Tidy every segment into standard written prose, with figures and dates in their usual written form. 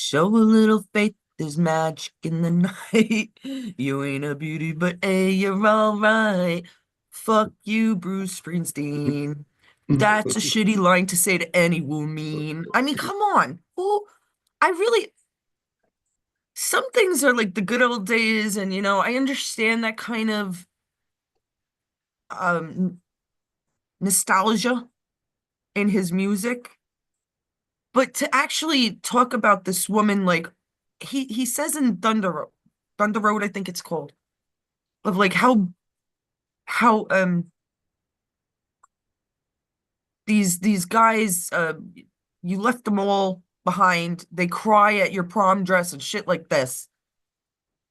Show a little faith, there's magic in the night. You ain't a beauty, but hey, you're all right. Fuck you, Bruce Springsteen. That's a shitty line to say to any woman. I mean, come on. Who? I really, some things are like the good old days, and I understand that kind of um nostalgia in his music. But to actually talk about this woman, like he says in Thunder Road, I think it's called, of like how these guys you left them all behind. They cry at your prom dress and shit like this.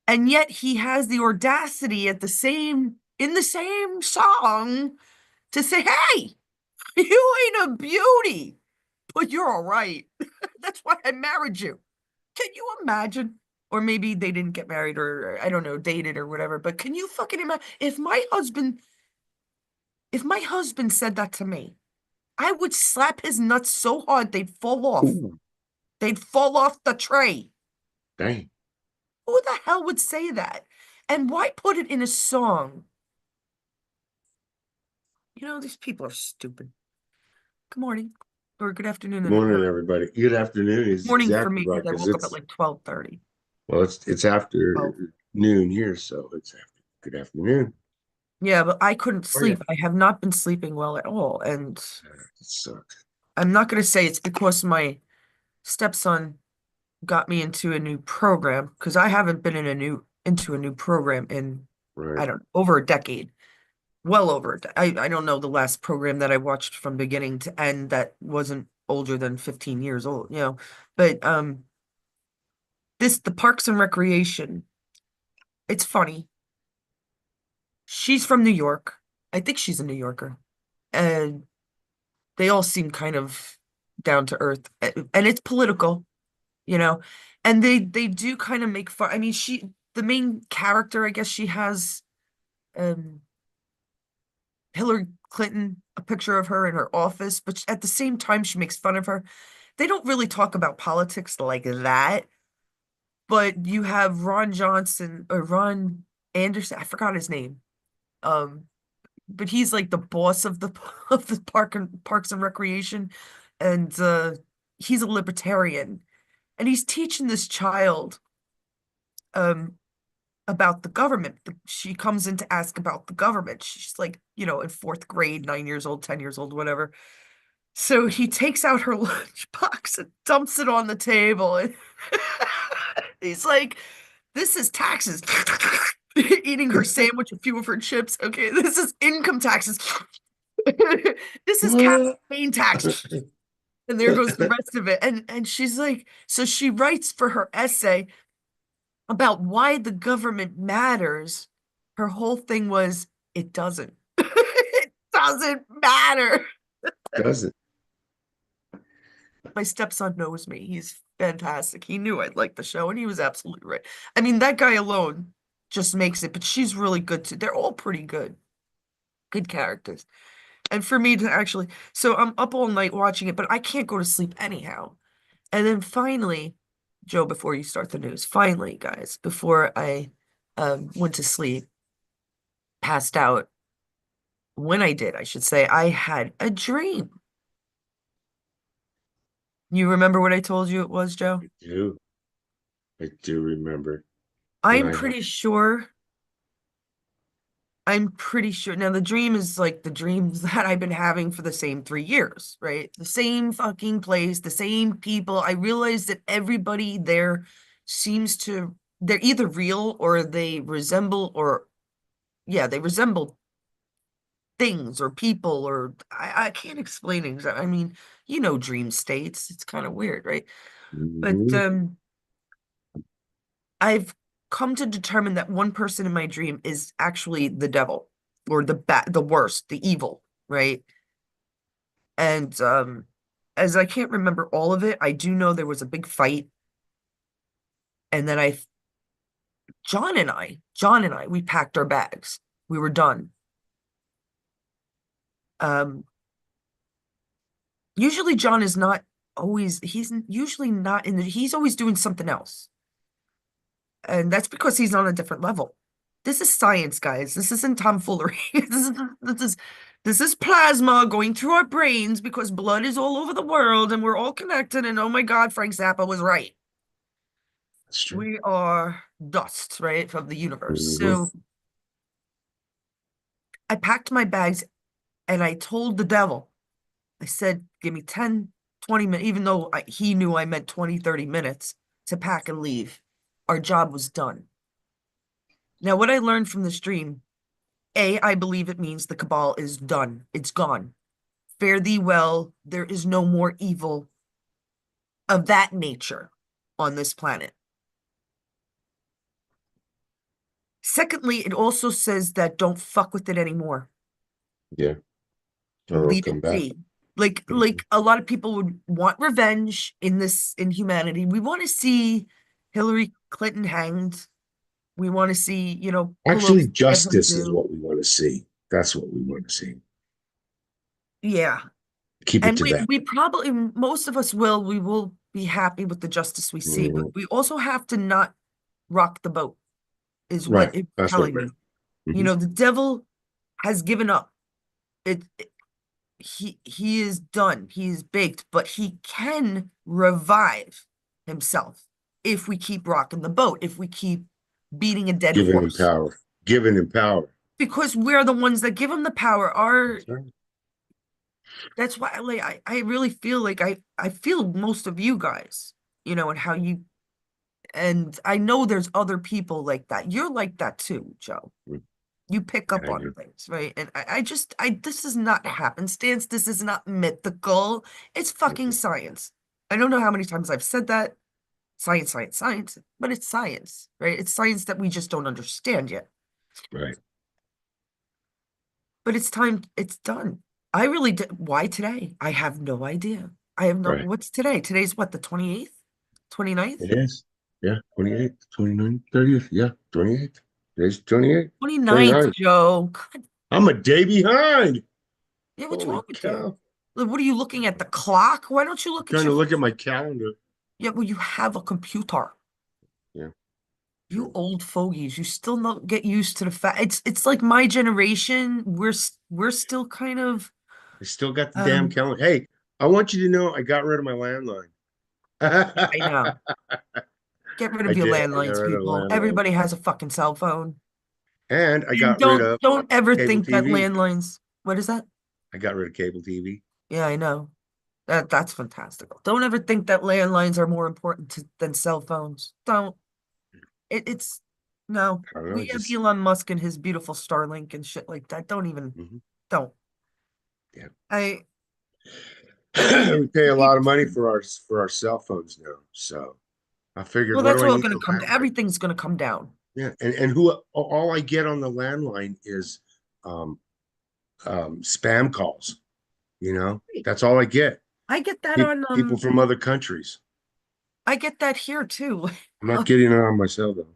And yet he has the audacity at the same in the same song to say, "Hey, you ain't a beauty, but you're all right. That's why I married you." Can you imagine? Or maybe they didn't get married or I don't know, dated or whatever. But can you fucking imagine if my husband said that to me, I would slap his nuts so hard they'd fall off. Ooh, They'd fall off the tray. dang. Who the hell would say that? And why put it in a song? These people are stupid. Good morning or good afternoon Good in morning, her everybody. Good afternoon is morning for exactly me right because I because woke up at like 12:30. it's after Oh. noon here, so it's after. Good afternoon. Yeah, but I couldn't How are you? sleep. I have not been sleeping well at all. And It sucks. I'm not going to say it's because my stepson got me into a new program because I haven't been into a new program in Right. I don't over a decade. Well over I don't know the last program that I watched from beginning to end that wasn't older than 15 years old. But the Parks and Recreation, it's funny. She's from New York. I think she's a New Yorker. And they all seem kind of down to earth. And it's political, you know. And they do kind of make fun. I mean, the main character, I guess she has um Hillary Clinton, a picture of her in her office, but at the same time, she makes fun of her. They don't really talk about politics like that, but you have Ron Johnson or Ron Anderson, I forgot his name. Um, but he's like the boss of the of the Parks and Recreation, and he's a libertarian, and he's teaching this child um about the government. She comes in to ask about the government. She's like, in fourth grade, 9 years old, 10 years old, whatever. So he takes out her lunchbox and dumps it on the table. And he's like, "This is taxes." Eating her sandwich, a few of her chips. Okay, this is income taxes. This is campaign tax. And there goes the rest of it. And she's like, so she writes for her essay about why the government matters. Her whole thing was, it doesn't. It doesn't matter. Doesn't. My stepson knows me. He's fantastic. He knew I'd like the show, and he was absolutely right. I mean, that guy alone just makes it, but she's really good too. They're all pretty good, good characters. And for me to actually, so I'm up all night watching it, but I can't go to sleep anyhow. And then finally, Joe, before you start the news, finally, guys, before I went to sleep, passed out, when I did, I should say, I had a dream. You remember what I told you it was, Joe? I do. I do remember when I'm I had. pretty sure. I'm pretty sure. Now, the dream is like the dreams that I've been having for the same 3 years, right? The same fucking place, the same people. I realize that everybody there they're either real or they resemble, yeah, they resemble things or people, or I can't explain it. I mean, dream states. It's kind of weird, right? But Mhm. I've come to determine that one person in my dream is actually the devil or the worst, the evil, right? And as I can't remember all of it, I do know there was a big fight, and then John and I, we packed our bags. We were done. Um, Usually John is not he's usually not in the, he's always doing something else. And that's because he's on a different level. This is science, guys. This isn't tomfoolery. This is this is plasma going through our brains because blood is all over the world and we're all connected. And oh my God, Frank Zappa was right. That's true. We are dust, right, from the universe. Hmm. So I packed my bags and I told the devil, I said, give me 10, 20 minutes, even though he knew I meant 20, 30 minutes to pack and leave. Our job was done. Now, what I learned from this dream, A, I believe it means the cabal is done. It's gone. Fare thee well. There is no more evil of that nature on this planet. Secondly, it also says that don't fuck with it anymore. Yeah. Or it'll Leave come it back. be. Like Mhm. like a lot of people would want revenge in this in humanity. We want to see Hillary Clinton hanged. We want to see, Actually, Pelosi get her justice is due. what we want to see. That's what we want to see. Yeah. Keep it And to that. we probably, most of us will, we will be happy with the justice we see, but Mhm. we also have to not rock the boat, is what Right. it's That's what telling we're. me. Mhm. The devil has given up. He is done. He is baked, but he can revive himself if we keep rocking the boat, if we keep beating a dead Giving him horse. power. Giving him power. Because we're the ones that give him the power. Our That's right. That's why like I really feel like I feel most of you guys, and how you and I know there's other people like that. You're like that too, Joe. Mm. You pick Yeah, up I on know. things, right? And I this is not happenstance. This is not mythical. It's fucking Mhm. science. I don't know how many times I've said that. Science, science, science, but it's science, right? It's science that we just don't understand yet. Right. But it's time, it's done. I really did. Why today? I have no idea. I have no, Right. what's today? Today's what, the 28th? 29th? It is. Yeah. 28th, 29th, 30th. Yeah. 28th. Today's 28th. 29th, 29th. Joe. God, I'm a day behind. yeah, what's wrong Holy with you? cow. Like, what are you looking at the clock? Why don't you I'm look at trying your to look at my calendar. Yeah, well, you have a computer. Yeah. You True. old fogies, you still not get used to the fact it's like my generation, we're still kind of I still got the damn um calendar. Hey, I want you to know I got rid of my landline. yeah, I I know. Get rid of your did. I got landlines, rid of the people. landline. Everybody has a fucking cell phone. And I And got rid of don't ever cable think that TV. landlines, what is that? I got rid of cable TV. Yeah, I know. That's fantastical. Don't ever think that landlines are more important than cell phones. Don't. It's no. I don't know, We have just Elon Musk and his beautiful Starlink and shit like that. Don't even mhm, don't. yeah. I and We pay a lot people of money for our cell phones now. So I figured, well, what that's do I all need gonna the come to landline? everything's gonna come down. Yeah, and who all I get on the landline is um spam calls, you know? That's all I get. I get that on People from other countries. I get that here too. I'm not getting it on my cell though.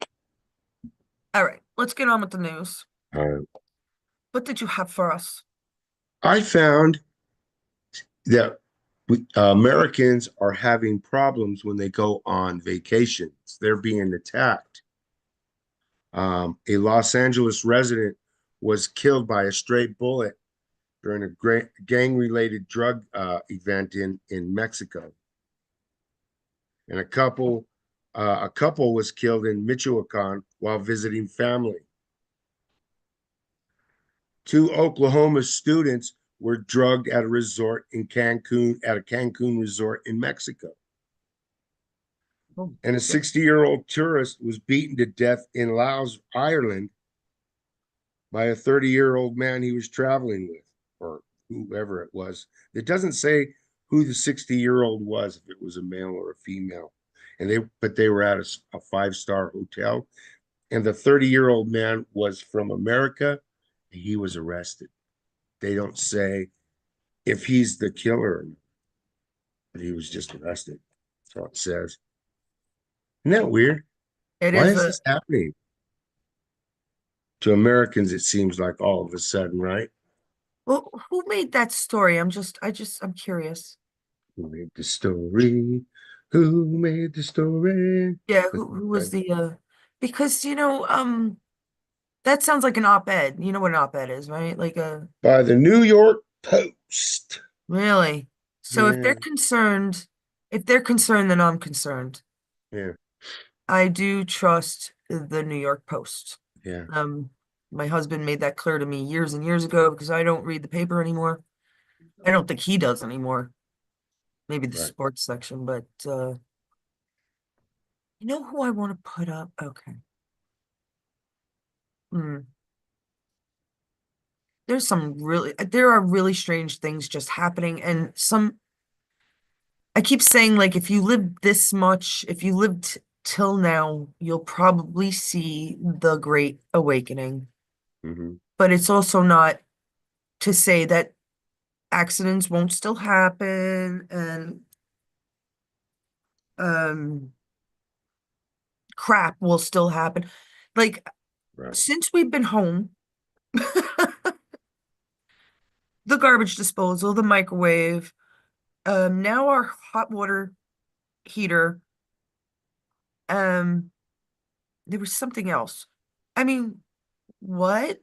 All right, let's get on with the news. Uh, What did you have for us? I found that Americans are having problems when they go on vacations. They're being attacked. A Los Angeles resident was killed by a stray bullet during a gang-related drug event in Mexico, and a couple was killed in Michoacan while visiting family. Two Oklahoma students were drugged at a resort in Cancun at a Cancun resort in Mexico. Oh, And a shit. 60-year-old tourist was beaten to death in Laos, Ireland by a 30-year-old man he was traveling with, or whoever it was. It doesn't say who the 60-year-old was, if it was a male or a female. But they were at a five-star hotel. And the 30-year-old man was from America. And he was arrested. They don't say if he's the killer, but he was just arrested. That's all it says. Isn't that weird? It Why is is a this happening to Americans? It seems like all of a sudden, right? well, who made that story? I'm curious. Who made the story? Who made the story? Yeah, who was Right. the because that sounds like an op-ed. You know what an op-ed is, right? Like a By the New York Post. really. So Yeah, if they're concerned, then I'm concerned. yeah, I do trust the New York Post. yeah. Um, my husband made that clear to me years and years ago because I don't read the paper anymore. I don't think he does anymore. Maybe the Right. sports section, but you know who I want to put up? Okay. Hmm. There are really strange things just happening, and I keep saying, like, if you live this much, if you lived till now, you'll probably see the Great Awakening. Hmm. But it's also not to say that accidents won't still happen and um crap will still happen. Like, Right. since we've been home, the garbage disposal, the microwave, now our hot water heater, um, there was something else. I mean, what?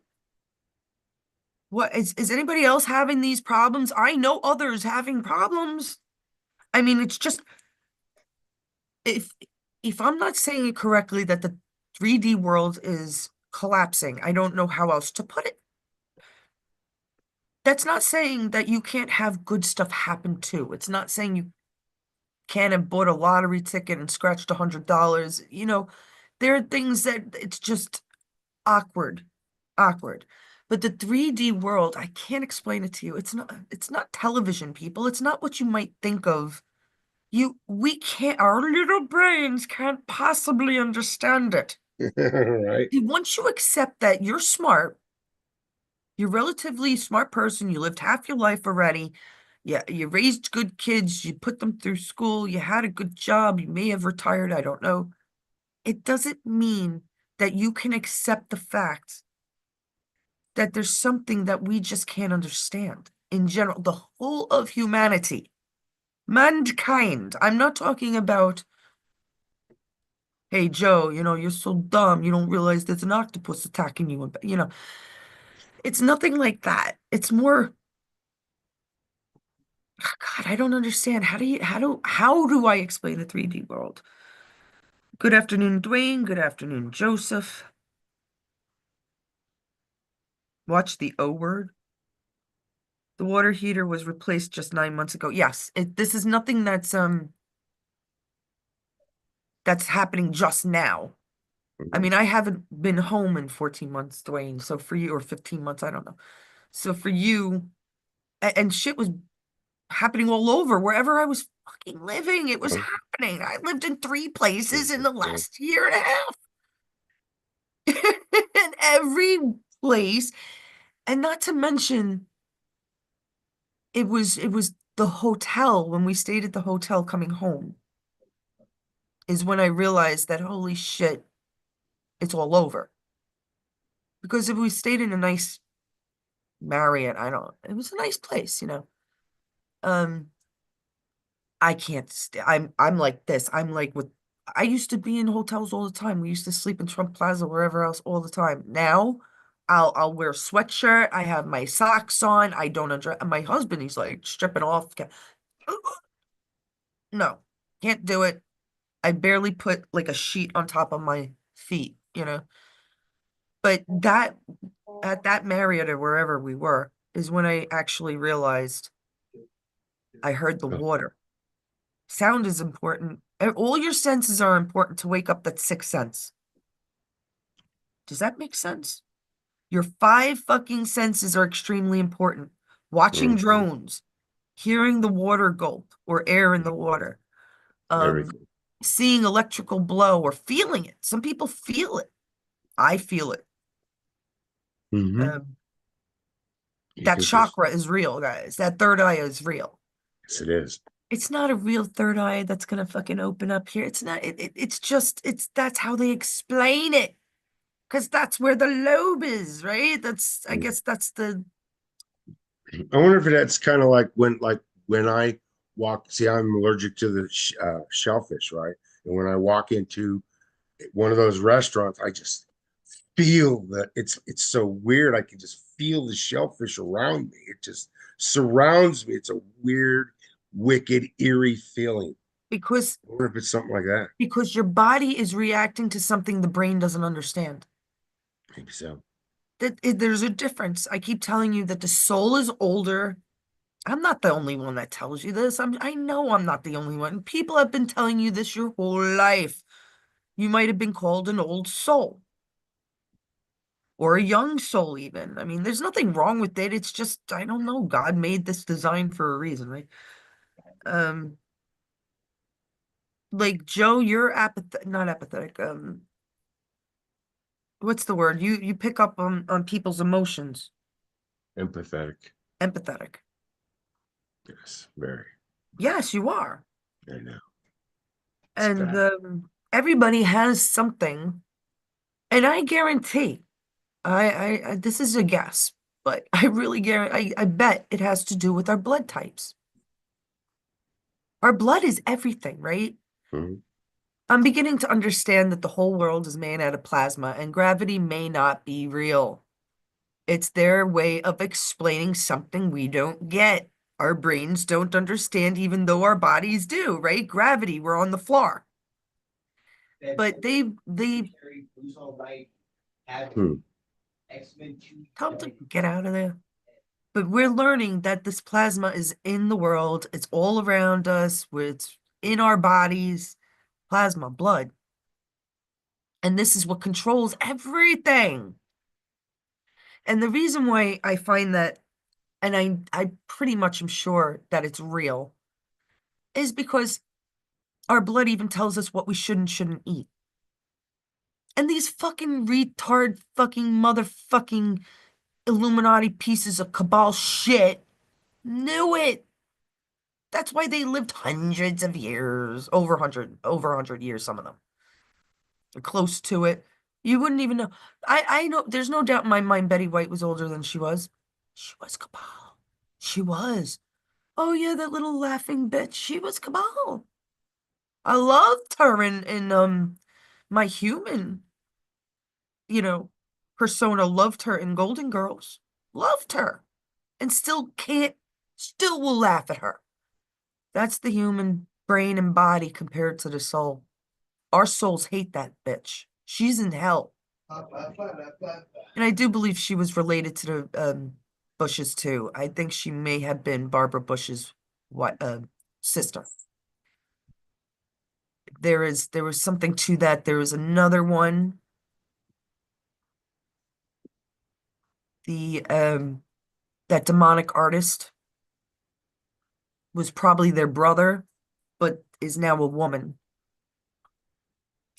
What is anybody else having these problems? I know others having problems. I mean, it's just if if I'm not saying it correctly that the 3D world is collapsing, I don't know how else to put it. That's not saying that you can't have good stuff happen too. It's not saying you can't have bought a lottery ticket and scratched $100. There are things that it's just awkward, awkward. But the 3D world, I can't explain it to you. It's not television, people. It's not what you might think of. We can't, our little brains can't possibly understand it. Right. See, once you accept that you're smart, you're a relatively smart person, you lived half your life already. Yeah, you raised good kids, you put them through school, you had a good job, you may have retired, I don't know. It doesn't mean that you can accept the fact that there's something that we just can't understand in general, the whole of humanity, mankind. I'm not talking about, hey, Joe, you're so dumb, you don't realize there's an octopus attacking you. It's nothing like that. It's more, God, I don't understand. How do I explain the 3D world? Good afternoon, Dwayne. Good afternoon, Joseph. Watch the O word. The water heater was replaced just 9 months ago. Yes, this is nothing that's happening just now. I Mhm. mean, I haven't been home in 14 months, Dwayne. So for you, or 15 months, I don't know. So for you, and shit was happening all over wherever I was fucking living. It was Uh, happening. I lived in three places in the yeah. last year and a half. In every place. And not to mention, it was the hotel when we stayed at the hotel coming home is when I realized that holy shit, it's all over. Because if we stayed in a nice Marriott, it was a nice place. Um, I can't st I'm like this. I used to be in hotels all the time. We used to sleep in Trump Plaza, wherever else, all the time. Now, I'll wear a sweatshirt. I have my socks on. I don't undress. My husband, he's like stripping off. No, can't do it. I barely put like a sheet on top of my feet. But that at that Marriott or wherever we were is when I actually realized I heard the Oh, water. Sound is important. All your senses are important to wake up that sixth sense. Does that make sense? Your five fucking senses are extremely important. Watching mhm. drones, hearing the water gulp or air in the water, um, Everything. seeing electrical blow or feeling it. Some people feel it. I feel it. Hmm. Um, that Because there's, chakra is real, guys. That third eye is real. yes, it is. It's not a real third eye that's gonna fucking open up here. It's not. It's just. That's how they explain it. Because that's where the lobe is, right? I Mm. guess that's the, I wonder if that's kind of like when I walk, see, I'm allergic to the shellfish, right? And when I walk into one of those restaurants, I just feel that it's so weird. I can just feel the shellfish around me. It just surrounds me. It's a weird, wicked, eerie feeling. because I wonder if it's something like that. your body is reacting to something the brain doesn't understand. Maybe so. There's a difference. I keep telling you that the soul is older. I'm not the only one that tells you this. I know I'm not the only one. People have been telling you this your whole life. You might have been called an old soul or a young soul, even. I mean, there's nothing wrong with it. It's just, I don't know. God made this design for a reason, right? Um, like Joe, you're apathetic, not apathetic. What's the word? You pick up on people's emotions. Empathetic. Empathetic. Yes, very. Yes, you are. I know. It's And bad. everybody has something, and I guarantee, this is a guess, but I really guarantee, I bet it has to do with our blood types. Our blood is everything, right? Mhm. I'm beginning to understand that the whole world is made out of plasma and gravity may not be real. It's their way of explaining something we don't get. Our brains don't understand, even though our bodies do, right? Gravity, we're on the floor. But they Hmm. tell them to get out of there. But we're learning that this plasma is in the world. It's all around us. It's in our bodies. Plasma, blood. And this is what controls everything. And the reason why I find that, and I pretty much am sure that it's real, is because our blood even tells us what we should and shouldn't eat. And these fucking retard fucking motherfucking Illuminati pieces of cabal shit knew it. That's why they lived hundreds of years, over 100 years, some of them. They're close to it. You wouldn't even know. I know there's no doubt in my mind Betty White was older than she was. She was cabal. She was. Oh yeah, that little laughing bitch. She was cabal. I loved her in my human, you know, persona, loved her in Golden Girls. Loved her. And still can't, still will laugh at her. That's the human brain and body compared to the soul. Our souls hate that bitch. She's in hell. And I do believe she was related to the Bushes too. I think she may have been Barbara Bush's what sister. There was something to that. There was another one. The that demonic artist was probably their brother, but is now a woman.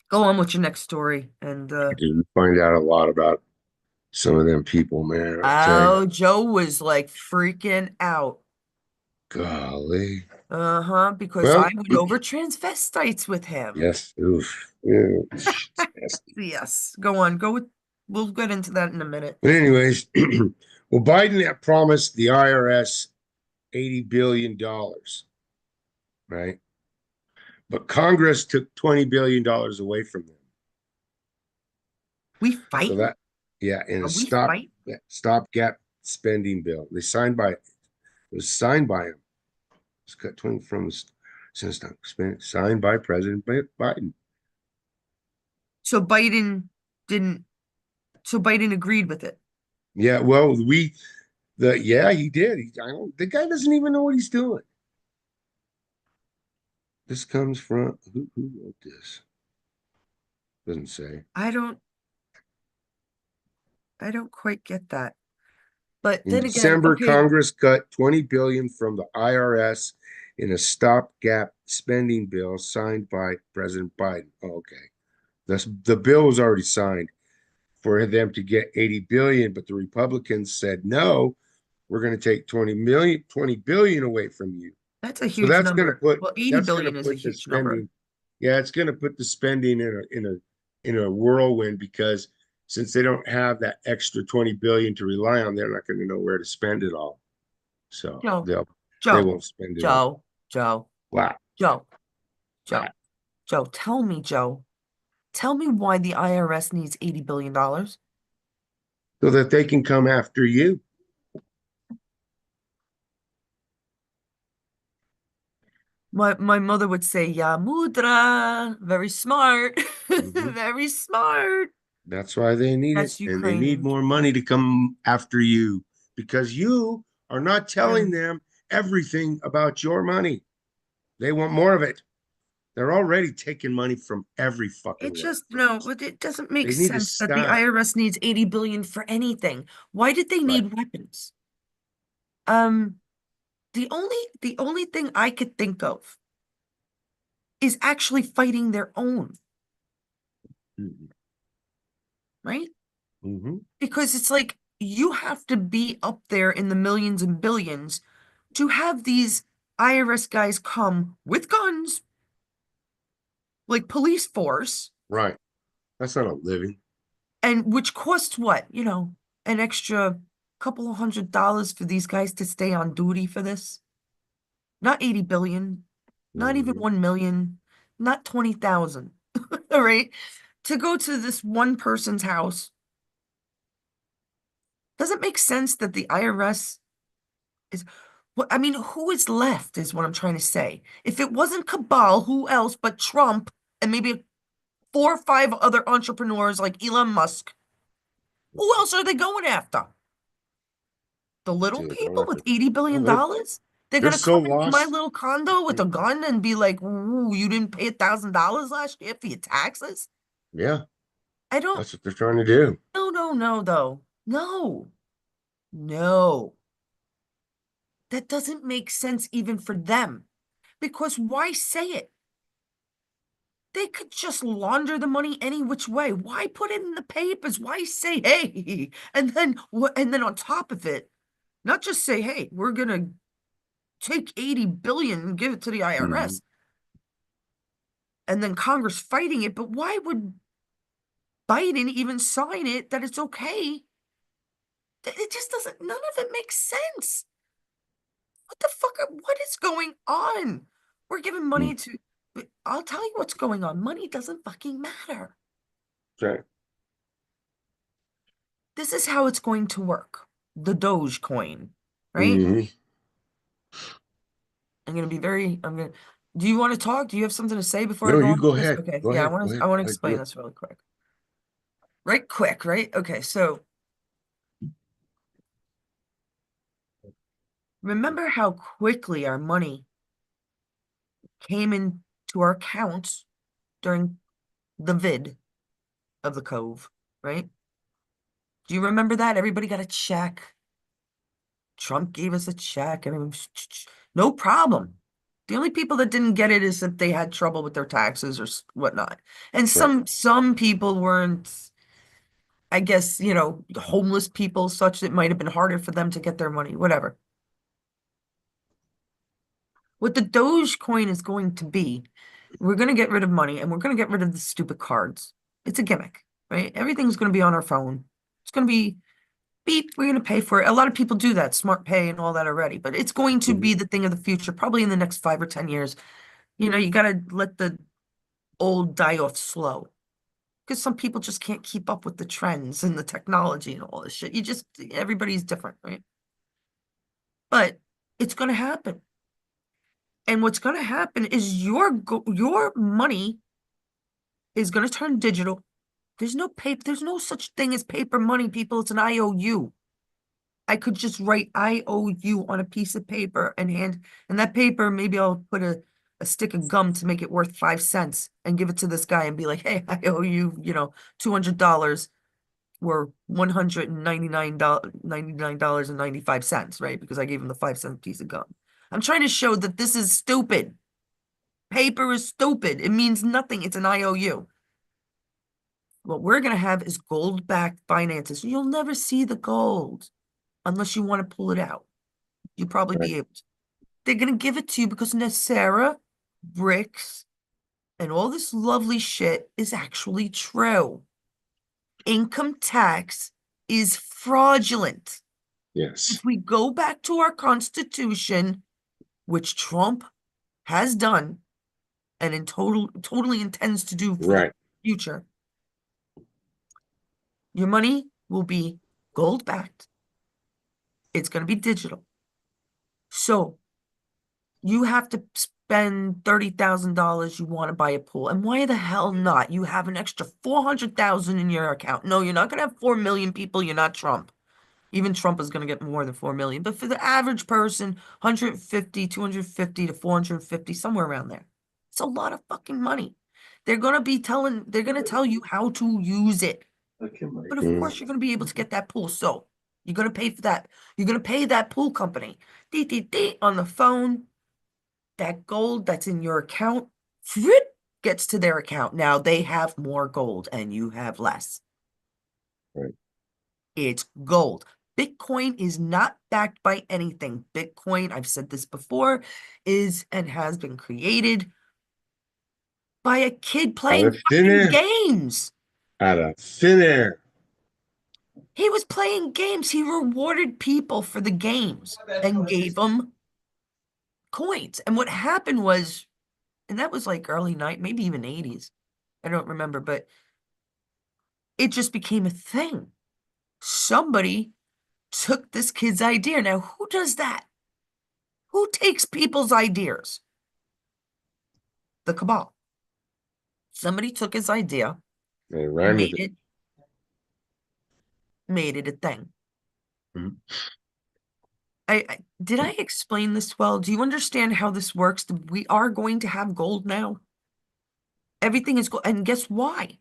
Go on with your next story. And You find out a lot about some of them people, man. I'll tell you. oh, Joe was like freaking out. Golly. Uh-huh, because I Well, went over transvestites with him. yes. Oof. Yeah, it's nasty. Yes, go on. Go with, we'll get into that in a minute. But anyways, well, Biden had promised the IRS $80 billion, right? But Congress took $20 billion away from them. We So fighting? that, yeah, in a Are we fighting? stopgap spending bill. They signed by it was signed by him. It's cut 20 from since signed by President Biden. So didn't, so Biden agreed with it. Yeah, well, yeah, he did. The guy doesn't even know what he's doing. This comes from who wrote this? Doesn't say. I don't, I don't quite get that. But In then again, December, okay, Congress cut 20 billion from the IRS in a stopgap spending bill signed by President Biden. Oh, okay. The bill was already signed for them to get 80 billion, but the Republicans said no, we're going to take 20 billion away from you. that's a So huge number. Well, 80 that's going to billion is a put the huge number. spending, yeah, it's going to put the spending in a whirlwind because since they don't have that extra 20 billion to rely on, they're not going to know where to spend it all. So Joe, they Joe, won't spend it all. Joe. Joe, Wow. Joe, Wow. Joe, Joe, tell me, Joe, tell me why the IRS needs $80 billion. Dollars. So that they can come after you. My mother would say, "Ya mudra," very smart, Mhm. very smart. That's why they need it. That's And they need Ukrainian. more money to come after you because you are not Yeah. telling them everything about your money. They want more of it. They're already taking money from every It fucking where just from no, us. but it doesn't make They need to sense that the stop. IRS needs 80 billion for anything. Why did they Right. need weapons? Um, the only thing I could think of is actually fighting their own, Mhm. right? Mhm. Because it's like you have to be up there in the millions and billions to have these IRS guys come with guns, like police force, Right. That's not a living. and which costs what? An extra couple of $100 for these guys to stay on duty for this. Not 80 billion, not even Mhm. 1 million, not 20,000. All right. To go to this one person's house doesn't make sense that the IRS is what I mean, who is left is what I'm trying to say. If it wasn't cabal, who else but Trump and maybe four or five other entrepreneurs like Elon Musk? Who else are they going after? The little Dude, people with $80 oh, billion dollars? They're they're gonna so come into my lost. little condo with a gun and be like, "Ooh, you didn't pay $1,000 last year for your taxes?" Yeah, I don't, that's what they're trying to do. no, no, no, though. No, no. That doesn't make sense even for them. Because why say it? They could just launder the money any which way. Why put it in the papers? Why say, hey, and then what? And then on top of it, not just say, hey, we're gonna take 80 billion and give it to the Mhm. IRS, and then Congress fighting it. But why would Biden even sign it that it's okay? It just doesn't, none of it makes sense. What the fuck? What is going on? We're giving Mhm. money to, but I'll tell you what's going on. Money doesn't fucking matter. Right. This is how it's going to work. The Doge coin, right? Mhm. I'm gonna, do you want to talk? Do you have something to say before I No, go you on with go this? ahead. Okay. Go Yeah, ahead. Go I ahead. want to I explain do it. this really quick. Right quick, right? Okay. So remember how quickly our money came into our accounts during the vid of the Cove, right? Do you remember that? Everybody got a check. Trump gave us a check. Everyone, no problem. The only people that didn't get it is if they had trouble with their taxes or whatnot. And Right. some people weren't, I guess, homeless people, such that might have been harder for them to get their money, whatever. What the Dogecoin is going to be, we're going to get rid of money and we're going to get rid of the stupid cards. It's a gimmick, right? Everything's going to be on our phone. It's going to be beep, we're going to pay for it. A lot of people do that, smart pay and all that already, but it's going to Mhm. be the thing of the future, probably in the next 5 or 10 years. You got to let the old die off slow because some people just can't keep up with the trends and the technology and all this shit. Everybody's different, right? But it's going to happen. And what's going to happen is your money is going to turn digital. There's no paper, there's no such thing as paper money, people. It's an IOU. I could just write IOU on a piece of paper and that paper, maybe I'll put a stick of gum to make it worth 5 cents and give it to this guy and be like, hey, I owe you, $200 or $199, 95 cents, right? Because I gave him the 5 cent piece of gum. I'm trying to show that this is stupid. Paper is stupid. It means nothing. It's an IOU. What we're going to have is gold-backed finances. You'll never see the gold unless you want to pull it out. You'll probably Right. be able to. They're going to give it to you because Nasara, bricks, and all this lovely shit is actually true. Income tax is fraudulent. If Yes. we go back to our Constitution, which Trump has done and in totally intends to do for the Right. future, your money will be gold backed. It's going to be digital. So you have to spend $30,000, you want to buy a pool. And why the hell not? You have an extra 400,000 in your account. No, you're not going to have 4 million people. You're not Trump. Even Trump is going to get more than 4 million. But for the average person, 150, 250 to 450, somewhere around there. It's a lot of fucking money. They're going to tell you how to use it. But of Mm. course, you're going to be able to get that pool. So you're going to pay for that. You're going to pay that pool company. Dee, dee, dee, on the phone. That gold that's in your account gets to their account. Now they have more gold and you have less. Right. It's gold. Bitcoin is not backed by anything. Bitcoin, I've said this before, is and has been created by a kid Out playing of thin fucking air. games. Out of thin air. He was playing games. He rewarded people for the games and gave them coins. And what happened was, and that was like early night, maybe even 80s. I don't remember, but it just became a thing. Somebody took this kid's idea. Now, who does that? Who takes people's ideas? The cabal. Somebody took his idea They and ran with it. made it a thing. Mhm. Did I explain this well? Do you understand how this works? We are going to have gold now. Everything is gold, and guess why?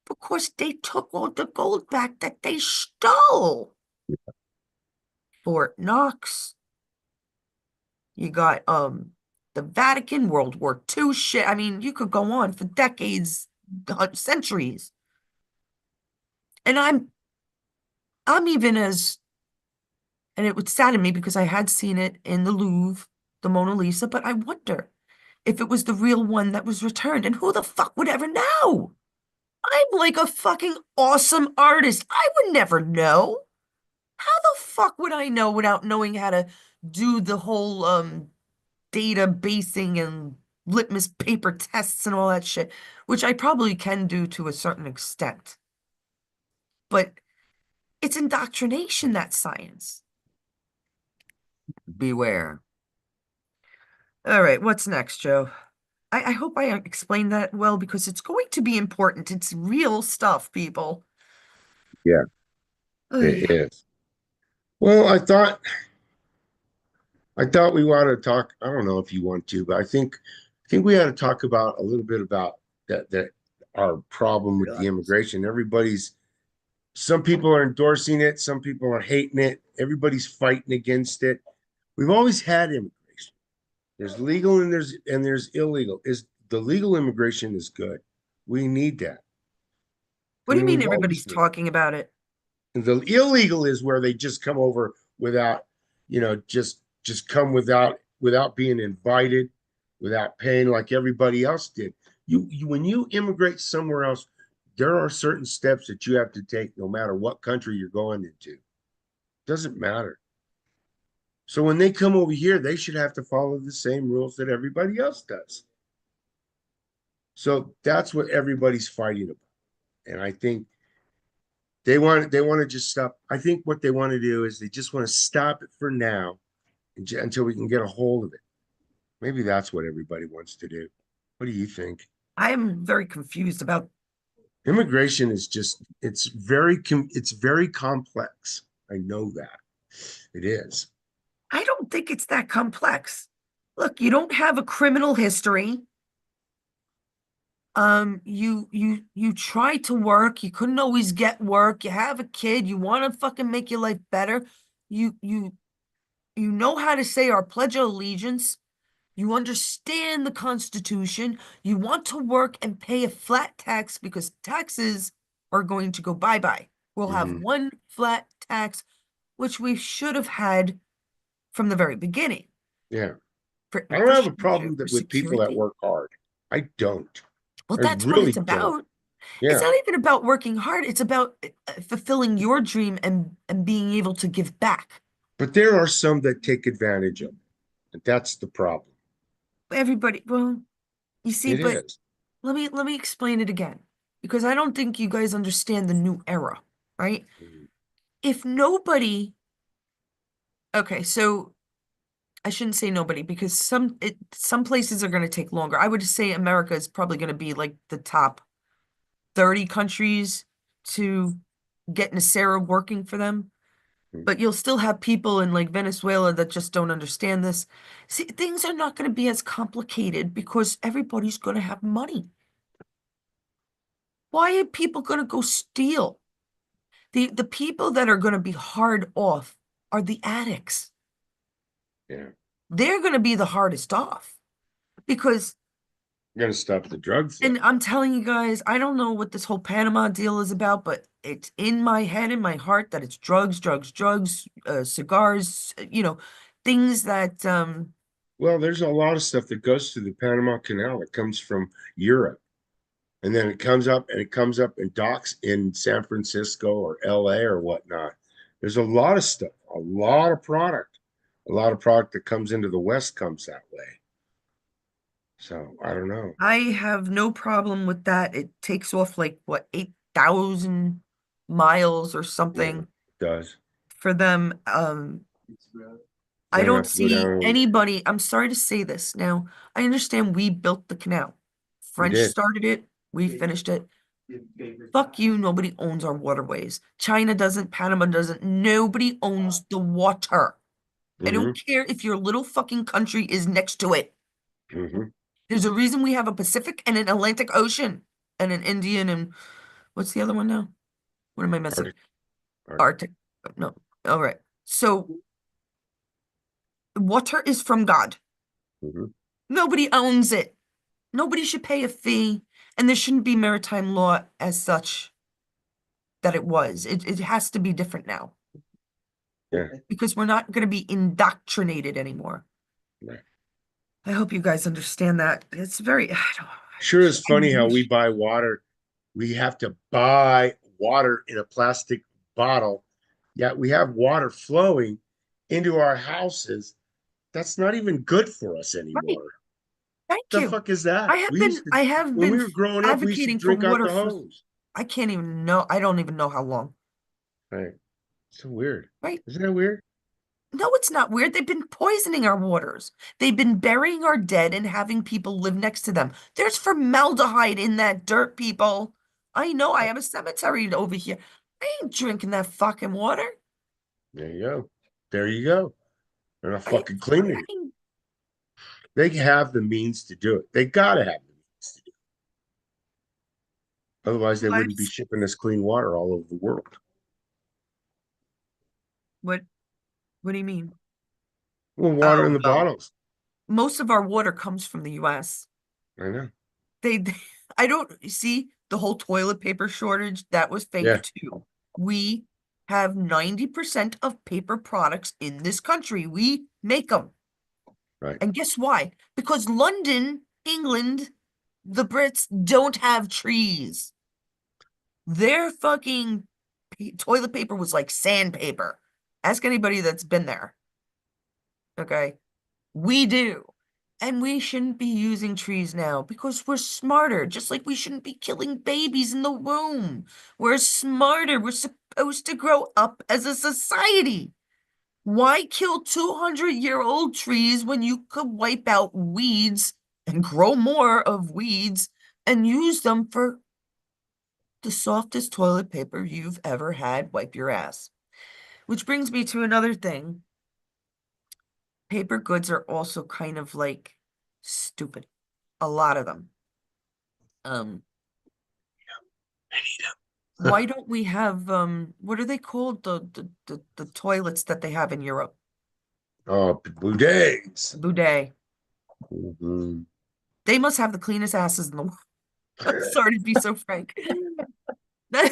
Because they took all the gold back that they stole. Fort Knox. You got the Vatican, World War II shit. I mean, you could go on for decades, centuries. And I'm even as, and it would sadden me because I had seen it in the Louvre, the Mona Lisa, but I wonder if it was the real one that was returned. And who the fuck would ever know? I'm like a fucking awesome artist. I would never know. How the fuck would I know without knowing how to do the whole data basing and litmus paper tests and all that shit, which I probably can do to a certain extent. But it's indoctrination, that science. Beware. All right, what's next, Joe? I hope I explained that well because it's going to be important. It's real stuff, people. Yeah, Oy. it is. Well, I thought we want to talk. I don't know if you want to, but I think we ought to talk about a little bit about that our problem with the immigration. Some people are endorsing it, some people are hating it, everybody's fighting against it. We've always had immigration. There's legal and there's illegal. Is the legal immigration is good. We need that. What I do you mean, mean we've everybody's always needed. talking about it? And the illegal is where they just come over without, just come without being invited, without paying like everybody else did. You when you immigrate somewhere else, there are certain steps that you have to take no matter what country you're going into. Doesn't matter. So when they come over here, they should have to follow the same rules that everybody else does. So that's what everybody's fighting about. And I think they want to just stop. I think what they want to do is they just want to stop it for now until we can get a hold of it. Maybe that's what everybody wants to do. What do you think? I'm very confused about. Immigration is just it's very complex. I know that. It is. I don't think it's that complex. Look, you don't have a criminal history. You try to work, you couldn't always get work, you have a kid, you want to fucking make your life better. You know how to say our Pledge of Allegiance. You understand the Constitution. You want to work and pay a flat tax because taxes are going to go bye-bye. We'll have Mhm. one flat tax, which we should have had from the very beginning Yeah. for I don't have a infrastructure, problem for with people that security. work hard. I don't. Well, I that's what it's really don't. about. It's Yeah. not even about working hard. It's about fulfilling your dream and being able to give back. But there are some that take advantage of it. And that's the problem. everybody, well, you see, It but is. let me explain it again because I don't think you guys understand the new era, right? Mhm. If nobody, okay, so I shouldn't say nobody because some places are going to take longer. I would say America is probably going to be like the top 30 countries to get Nasera working for them. But you'll still have people in like Venezuela that just don't understand this. See, things are not going to be as complicated because everybody's going to have money. Why are people going to go steal? The people that are going to be hard off are the addicts. Yeah. They're going to be the hardest off because, You're gonna stop the drug flow. and I'm telling you guys, I don't know what this whole Panama deal is about, but it's in my head, in my heart that it's drugs, drugs, drugs, cigars, things that Well, there's a lot of stuff that goes through the Panama Canal that comes from Europe. And then it comes up and docks in San Francisco or LA or whatnot. There's a lot of stuff, a lot of product. A lot of product that comes into the West comes that way. So I don't know. I have no problem with that. It takes off like what, 8,000 miles or Yeah, something it does. for them. I Then don't have to go see down. anybody. I'm sorry to say this. Now, I understand we built the canal. We French did. started it, we finished it. Fuck you, nobody owns our waterways. China doesn't, Panama doesn't. Nobody owns the water. I don't Hmm. care if your little fucking country is next to it. Hmm. There's a reason we have a Pacific and an Atlantic Ocean and an Indian and what's the other one now? What am I missing? Arctic. Arctic. Arctic. No. All right. So water is from God. Hmm. Nobody owns it. Nobody should pay a fee, and there shouldn't be maritime law as such that it was. It has to be different now Yeah. because we're not going to be indoctrinated anymore. Right. I hope you guys understand that. It's very, I don't, Sure is I funny how we wish, buy water. We have to buy water in a plastic bottle, yet we have water flowing into our houses. That's not even good for us right. anymore. Thank The you. fuck is that? I have When been we were growing up, we used to advocating for drink out water the for, hose. I can't even know, I don't even know how long. Right. So weird. Right? Isn't that weird? No, it's not weird. They've been poisoning our waters. They've been burying our dead and having people live next to them. There's formaldehyde in that dirt, people. I know I have a cemetery over here. I ain't drinking that fucking water. There you go. There you go. They're not I, fucking I, cleaning it. I They have the means to do it. They gotta have the means to do it. Otherwise, they wouldn't be what? shipping us clean water all over the world. What, what do you mean? Well, water in Oh, the no. bottles. Most of our water comes from the US. I know. They I don't you see the whole toilet paper shortage, that was Yeah. fake too. We have 90% of paper products in this country. We make them. Right. And guess why? Because London, England, the Brits don't have trees. Their fucking toilet paper was like sandpaper. Ask anybody that's been there. Okay. We do. And we shouldn't be using trees now because we're smarter, just like we shouldn't be killing babies in the womb. We're smarter. We're supposed to grow up as a society. Why kill 200-year-old trees when you could wipe out weeds and grow more of weeds and use them for the softest toilet paper you've ever had wipe your ass? Which brings me to another thing. Paper goods are also kind of like stupid. A lot of them. Um, why don't we have what are they called? The toilets that they have in Europe. Oh, bidets. Bidet. Mhm. They must have the cleanest asses in the world. I'm sorry to be so frank. I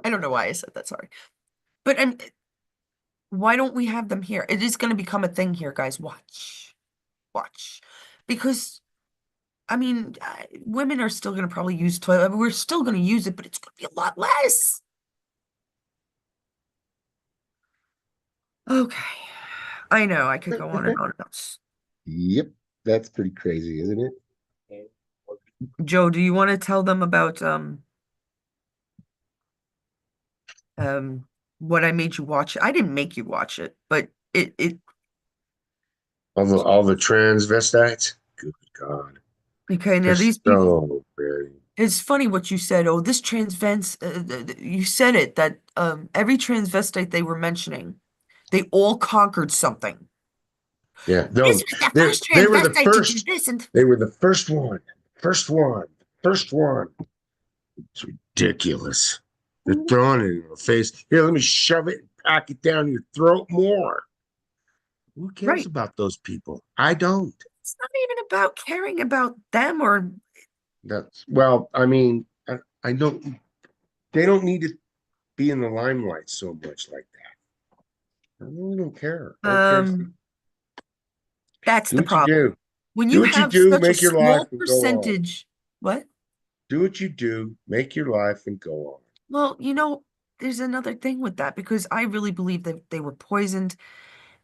don't know why I said that, sorry. But why don't we have them here? It is going to become a thing here, guys. Watch. Watch. Because I mean, women are still going to probably use toilet. I mean, we're still going to use it, but it's going to be a lot less. Okay. I know I could go on and on about Yep. That's pretty crazy, isn't it? Joe, do you want to tell them about what I made you watch? I didn't make you watch it, but it All the transvestites. Good God, okay, they're now these people, so very. it's funny what you said. Oh, this you said it that every transvestite they were mentioning, they all conquered something. Yeah, This no, was the they first they were the transvestite to do first. this, and They were the first one. First one. First one. It's ridiculous. They're throwing it in your face. Here, let me shove it and pack it down your throat more. Who cares right. about those people? I don't. It's not even about caring about them or That's well, I mean, I don't. They don't need to be in the limelight so much like that. I really don't care. I don't care. that's Do the what you problem. do. When Do you what you have do. such a Make your life small and go on. percentage, what? Do what you do. Make your life and go on. Well, there's another thing with that because I really believe that they were poisoned.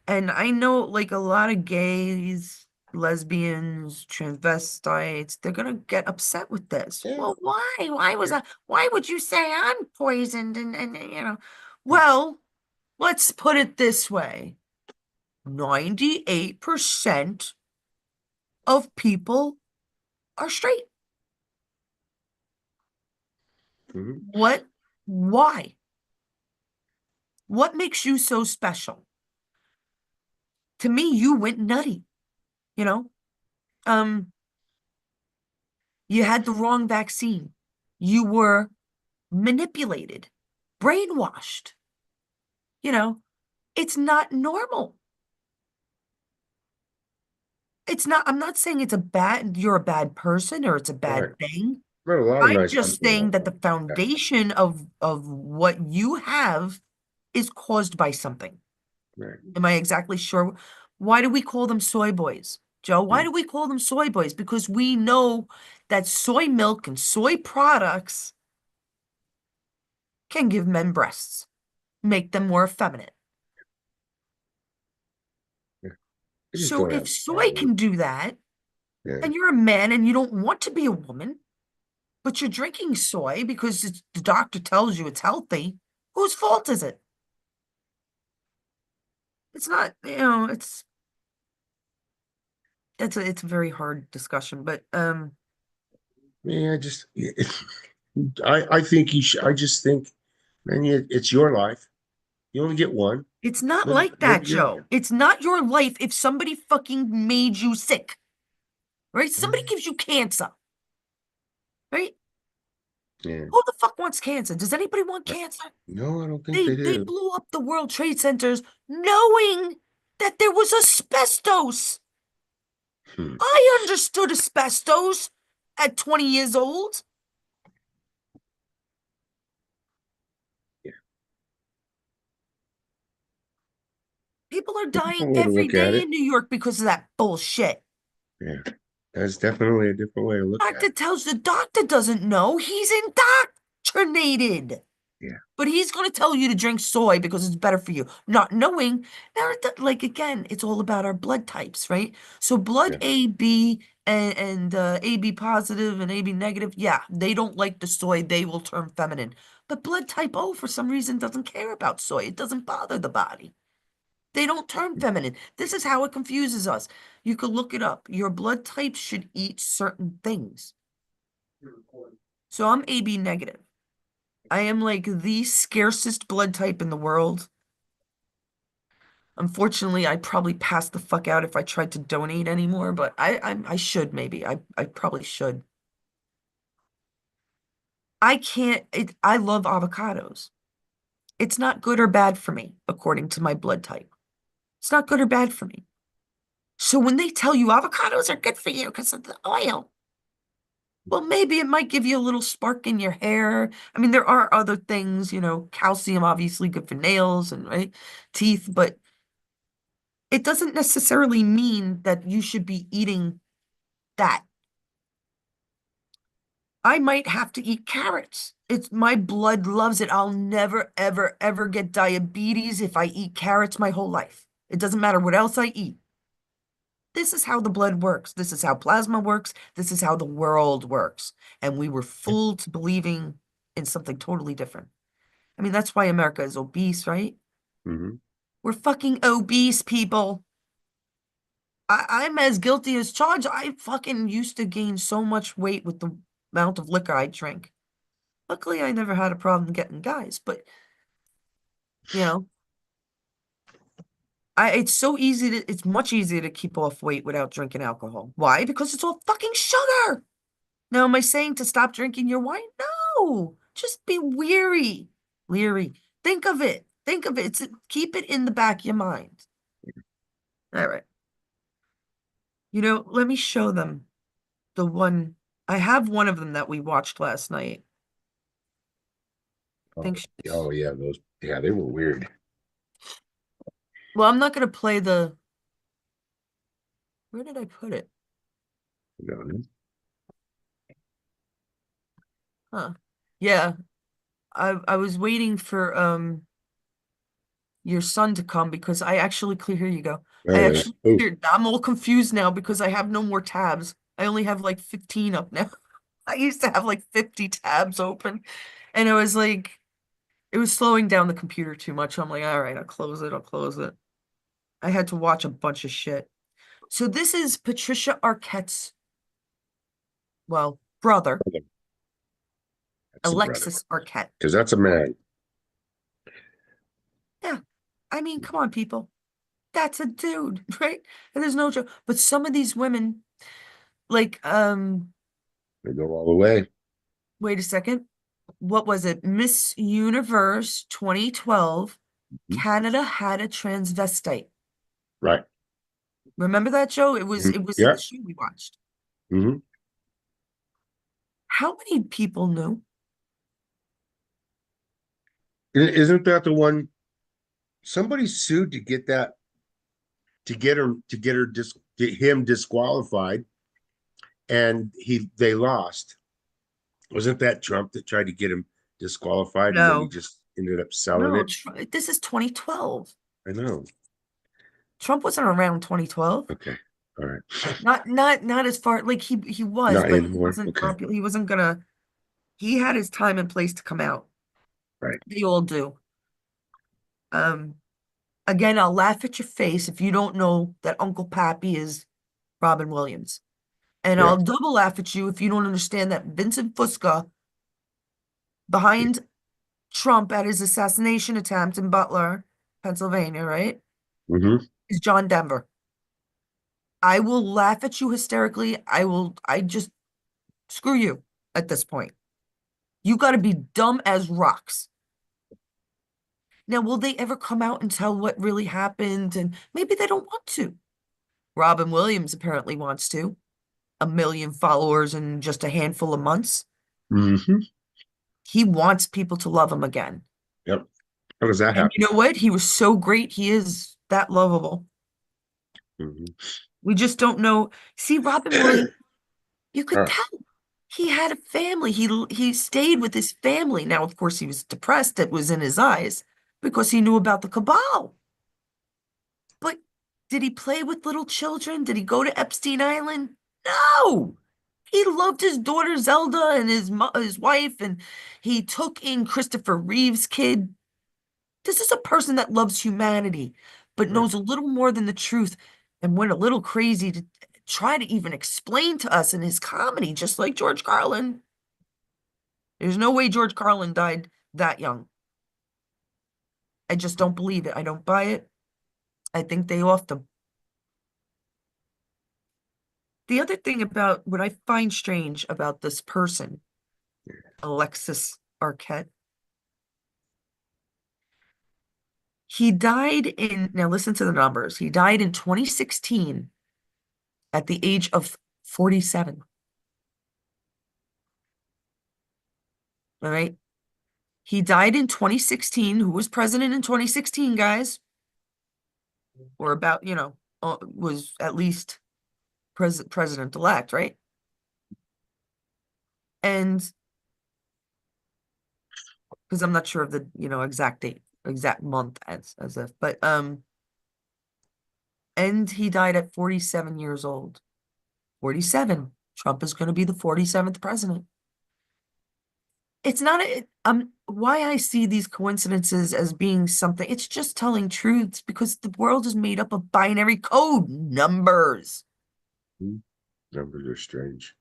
And I know like a lot of gays, lesbians, transvestites, they're gonna get upset with this. Yeah. Well, why? Why would you say I'm poisoned? Well, let's put it this way. 98% of people are straight. Mhm. What? Why? What makes you so special? To me, you went nutty, you know? Um, you had the wrong vaccine. You were manipulated, brainwashed. You know, it's not normal. It's not, I'm not saying you're a bad person or it's a Right. bad thing. Met a lot of I'm nice just people saying out that the there. foundation of what you have is caused by something. Yeah. Right. Am I exactly sure? Why do we call them soy boys? Joe, why do we call them soy boys? Because we know that soy milk and soy products can give men breasts, make them more effeminate. Yeah. I just So don't have if a soy problem. can do that, Yeah. and you're a man and you don't want to be a woman, but you're drinking soy because the doctor tells you it's healthy, whose fault is it? It's not, it's a very hard discussion, but Yeah, I just I think you should I just think, man, it's your life. You only get one. it's not Live like live that, your Joe. It's not your life if somebody fucking made you sick, right? Somebody gives you cancer, right? yeah. Who the fuck wants cancer? Does anybody want cancer? No, I don't think they They do. blew up the World Trade Centers knowing that there was asbestos. Hmm. I understood asbestos at 20 years old. Yeah. People are dying Different way to every look at day it. in New York because of that bullshit. Yeah. That's definitely a different way to look at Doctor it. tells the doctor doesn't know. He's indoctrinated. Yeah. But he's going to tell you to drink soy because it's better for you, not knowing. Now, like again, it's all about our blood types, right? So blood Yeah. AB and AB positive and AB negative, yeah, they don't like the soy. They will turn feminine. But blood type O, for some reason, doesn't care about soy. It doesn't bother the body. They don't turn feminine. This is how it confuses us. You could look it up. Your blood type should eat certain things. So I'm AB negative. I am like the scarcest blood type in the world. Unfortunately, I'd probably pass the fuck out if I tried to donate anymore, but I should maybe. I probably should. I can't I love avocados. It's not good or bad for me, according to my blood type. It's not good or bad for me. So when they tell you avocados are good for you because of the oil, well, maybe it might give you a little spark in your hair. I mean, there are other things, calcium obviously good for nails and right, teeth, but it doesn't necessarily mean that you should be eating that. I might have to eat carrots. It's my blood loves it. I'll never, ever, ever get diabetes if I eat carrots my whole life. It doesn't matter what else I eat. This is how the blood works. This is how plasma works. This is how the world works. And we were fooled to believing in something totally different. I mean, that's why America is obese, right? Hmm. We're fucking obese people. I'm as guilty as charged. I fucking used to gain so much weight with the amount of liquor I drink. Luckily, I never had a problem getting guys, but you know, it's so easy it's much easier to keep off weight without drinking alcohol. Why? Because it's all fucking sugar. Now, am I saying to stop drinking your wine? No, just be weary, leery. Think of it. Think of it. Keep it in the back of your mind. All right. Let me show them the one. I have one of them that we watched last night. I Oh, think oh yeah, those, yeah, they were weird. well, I'm not going to play where did I put it? You know, Huh. Yeah, I was waiting for your son to come because I actually clear, here you go. I there it is. actually Oh, cleared, I'm all confused now because I have no more tabs. I only have like 15 up now. I used to have like 50 tabs open and it was like, it was slowing down the computer too much. I'm like, all right, I'll close it. I'll close it. I had to watch a bunch of shit. So this is Patricia Arquette's, well, brother, brother. That's a brother. Alexis Arquette. Because that's a man. Yeah. I mean, come on, people. That's a dude, right? And there's no joke. But some of these women, like, They go all the way. wait a second. What was it? Miss Universe 2012, Mhm. Canada had a transvestite. Right. Remember that show? It was Mhm. it was in the Yeah. show we watched. Hmm. How many people knew? Isn't that the one somebody sued to get that get him disqualified, and they lost. Wasn't that Trump that tried to get him disqualified, and then he No. just ended up selling No, it? this is 2012. I know. Trump wasn't around 2012. Okay. All right. Not as far like he was, Not but he anymore. wasn't Okay. popular. He wasn't gonna he had his time and place to come out. Right. They all do. Um, Again, I'll laugh at your face if you don't know that Uncle Pappy is Robin Williams. And Yeah. I'll double laugh at you if you don't understand that Vincent Fusca, behind Trump at his assassination attempt in Butler, Pennsylvania, right, Hmm. is John Denver. I will laugh at you hysterically. I just screw you at this point. You got to be dumb as rocks. Now, will they ever come out and tell what really happened? And maybe they don't want to. Robin Williams apparently wants to. 1 million followers in just a handful of months. Hmm. He wants people to love him again. Yep. How does that And happen? you know what? He was so great. He is that lovable. Hmm. We just don't know. See, Robin Williams, you could Oh, tell he had a family. He stayed with his family. Now, of course, he was depressed. It was in his eyes because he knew about the cabal. But did he play with little children? Did he go to Epstein Island? No. He loved his daughter Zelda and his wife, and he took in Christopher Reeve's kid. This is a person that loves humanity, but right. knows a little more than the truth and went a little crazy to try to even explain to us in his comedy, just like George Carlin. There's no way George Carlin died that young. I just don't believe it. I don't buy it. I think they off the other thing about what I find strange about this person, Alexis Arquette, he died now listen to the numbers. He died in 2016 at the age of 47. All right. He died in 2016. Who was president in 2016, guys? Or about, was at least president-elect, right? And because I'm not sure of the, exact date, exact month as if, but And he died at 47 years old. 47. Trump is going to be the 47th president. It's not why I see these coincidences as being something. It's just telling truths because the world is made up of binary code numbers. Hmm. Numbers are strange.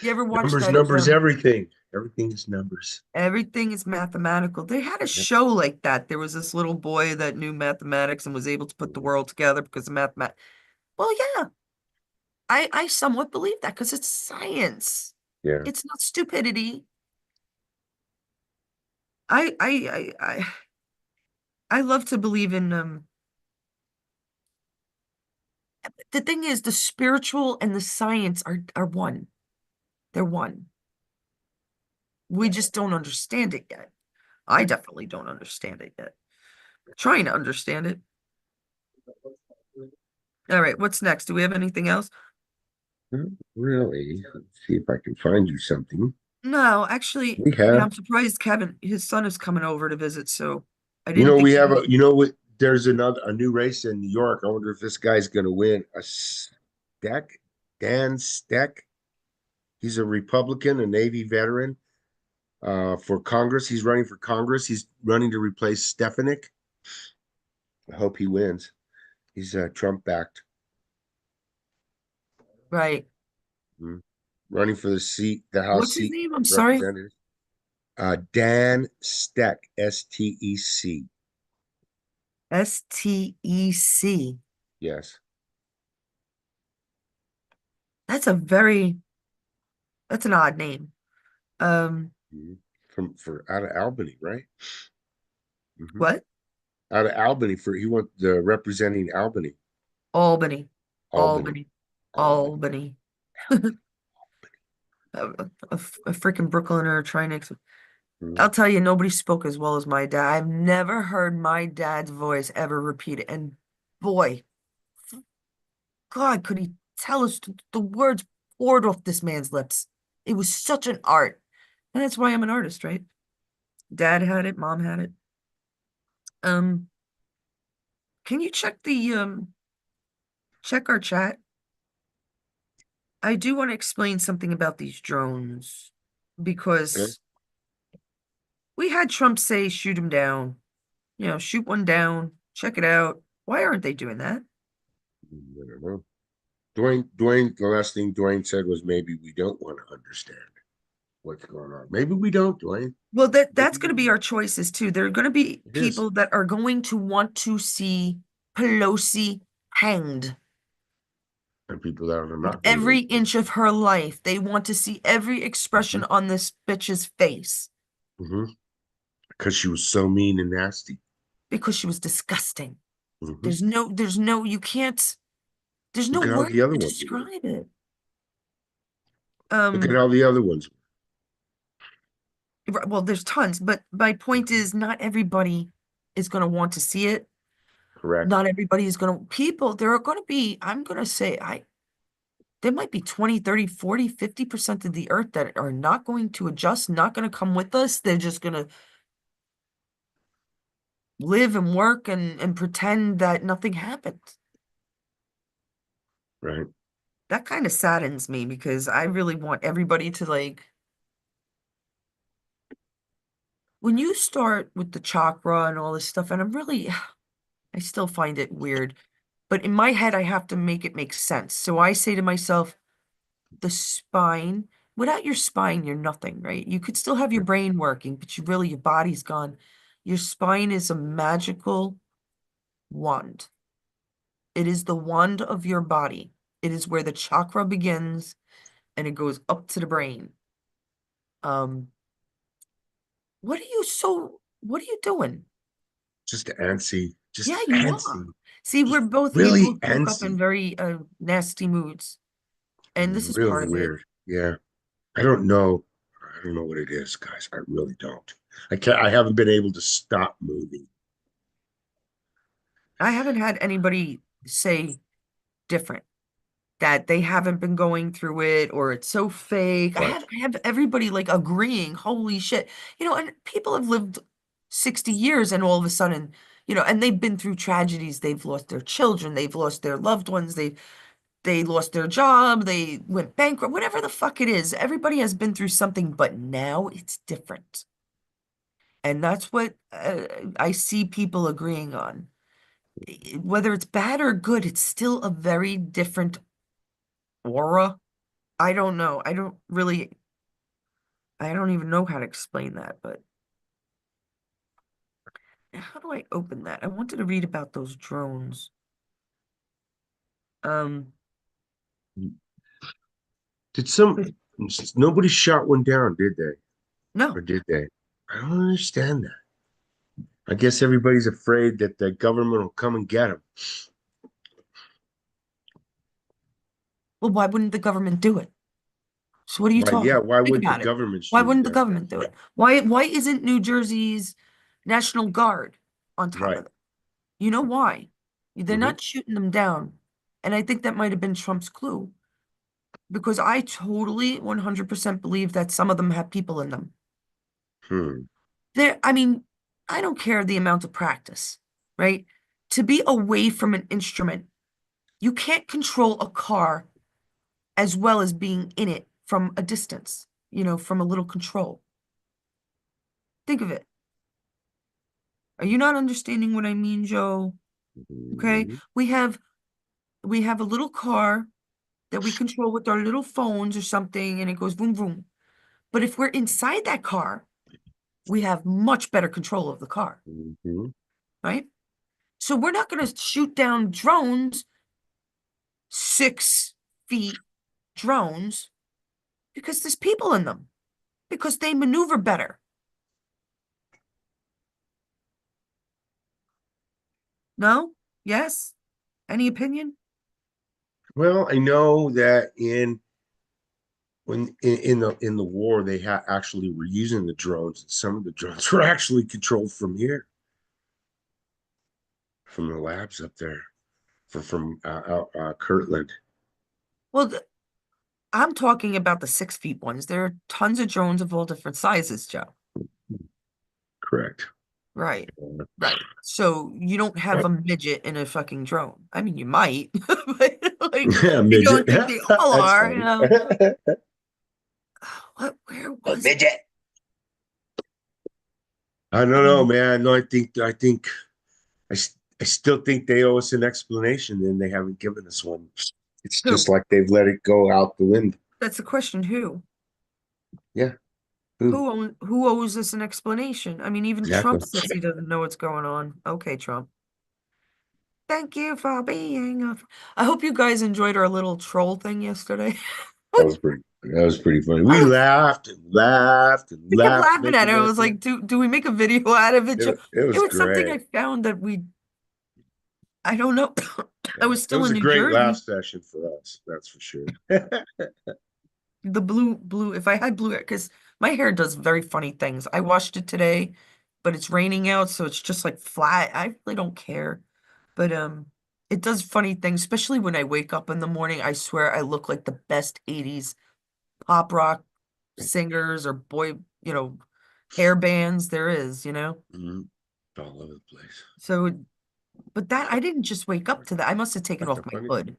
You ever watch Numbers, that numbers, everything. Everything is numbers. everything is mathematical? They had a Yeah. show like that. There was this little boy that knew mathematics and was able to put the Mhm. world together because of mathematics. Well, yeah, I somewhat believe that because it's science. Yeah. It's not stupidity. I love to believe in the thing is the spiritual and the science are one. They're one. We just don't understand it yet. I definitely don't understand it yet. Trying to understand it. All right, what's next? Do we have anything else? Not really. Let's see if I can find you something. No, actually, We have, I'm surprised Kevin, his son is coming over to visit, so I you didn't know, think we have he, a, you know what? There's a new race in New York. I wonder if this guy's going to win. A Steck, Dan Steck. He's a Republican, a Navy veteran, for Congress. He's running for Congress. He's running to replace Stefanik. I hope he wins. He's Trump backed. right. Running for the seat, the House What's his seat name? of I'm sorry. Representatives. Dan Steck, Stec. STEC. Yes. That's a very, that's an odd name. Um, Mhm. From for out of Albany, right? Hmm. what? Out of Albany for he went the representing Albany. Albany. Albany. Albany. Albany. Albany. A freaking Brooklyner trying to. I'll Mhm. tell you, nobody spoke as well as my dad. I've never heard my dad's voice ever repeated. And boy, God, could he tell us the words poured off this man's lips. It was such an art. And that's why I'm an artist, right? Dad had it, mom had it. Um, can you check our chat? I do want to explain something about these drones Okay. because we had Trump say shoot him down. Shoot one down, check it out. Why aren't they doing that? I don't know. Dwayne, the last thing Dwayne said was maybe we don't want to understand what's going on. Maybe we don't, Dwayne. Well, that's Maybe going we to be don't. our choices too. There are going to be It is. people that are going to want to see Pelosi hanged And people that are with not going to every want to inch of her life. They want to see every see. expression on this bitch's face Hmm. Because she was so mean and nasty. because she was disgusting. Hmm. You can't, there's no Look at how word the other to ones were. describe it. Look at Um, how the other ones were. well, there's tons, but my point Mhm. is not everybody is going to want to see it. Correct. Not everybody is going to, there are going to be, I'm going to say, there might be 20, 30, 40, 50% of the earth that are not going to adjust, not going to come with us. They're just going to live and work and pretend that nothing happened. Right. That kind of saddens me because I really want everybody to when you start with the chakra and all this stuff, and I still find it weird, but in my head, I have to make it make sense. So I say to myself, the spine, without your spine, you're nothing, right? You could still have your brain working, but your body's gone. Your spine is a magical wand. It is the wand of your body. It is where the chakra begins and it goes up to the brain. Um, what are you doing? Just antsy. Yeah, Just you antsy. are. See, Just we really both woke up in antsy. very nasty moods, and this is Real part of it. weird. Yeah. I don't know. I don't know what it is, guys. I really don't. I haven't been able to stop moving. I haven't had anybody say different, that they haven't been going through it or it's so fake. But I have everybody like agreeing, holy shit. And people have lived 60 years and all of a sudden and they've been through tragedies. They've lost their children, they've lost their loved ones, they lost their job, they went bankrupt, whatever the fuck it is. Everybody has been through something, but now it's different. And that's what I see people agreeing on. Whether it's bad or good, it's still a very different aura. I don't know. I don't even know how to explain that, but how do I open that? I wanted to read about those drones. Um, Did some nobody shot one down, did they? Or no. did they? I don't understand that. I guess everybody's afraid that the government will come and get them. Well, why wouldn't the government do it? So what are you Why? Yeah, talking? why Think wouldn't the about it. government Why shoot them wouldn't the down? government do it? Why isn't New Jersey's National Guard on top Right. of it? You know why? They're Hmm. not shooting them down. And I think that might have been Trump's clue because I totally 100% believe that some of them have people in them. Hmm. I mean, I don't care the amount of practice, right? To be away from an instrument, you can't control a car as well as being in it from a distance, from a little control. Think of it. Are you not understanding what I mean, Joe? Okay. Hmm. We have a little car that we control with our little phones or something, and it goes boom, boom. But if we're inside that car, we have much better control of the car, Hmm. right? So we're not going to shoot down drones, 6 feet drones, because there's people in them, because they maneuver better. No? Yes? Any opinion? Well, I know that in the war they actually were using the drones, and some of the drones were actually controlled from here, from the labs up there, from Kirtland. Well, I'm talking about the 6 feet ones. There are tons of drones of all different sizes, Joe. Correct. Right. Right. So you don't have a midget in a fucking drone. I mean, you might, but like Yeah, you midget. don't think they all That's are, funny. Where A was it? midget. I don't know, man. No, I think I still think they owe us an explanation, and they haven't given us one. It's just Who? like they've let it go out the wind. That's the question. Who? Yeah. Who? Who owes us an explanation? I mean, even Exactly. Trump says he doesn't know what's going on. Okay, Trump. Thank you for being a. I hope you guys enjoyed our little troll thing yesterday. That was pretty funny. We I laughed and laughed and kept laughed, laughing at it. making I that was thing. like, do we make a video out of it, Joe? It It was was something great. I found that I don't know. I Yeah. was It still was in a New great laugh Jersey. session for us, that's for sure. The blue, if I had blue hair, because my hair does very funny things. I washed it today, but it's raining out, so it's just like flat. I really don't care. But it does funny things, especially when I wake up in the morning. I swear I look like the best 80s pop rock singers or boy, hair bands there is. Mhm. All over the place. So, but that I didn't just wake up to that. I must have taken That's off a my funny. hood.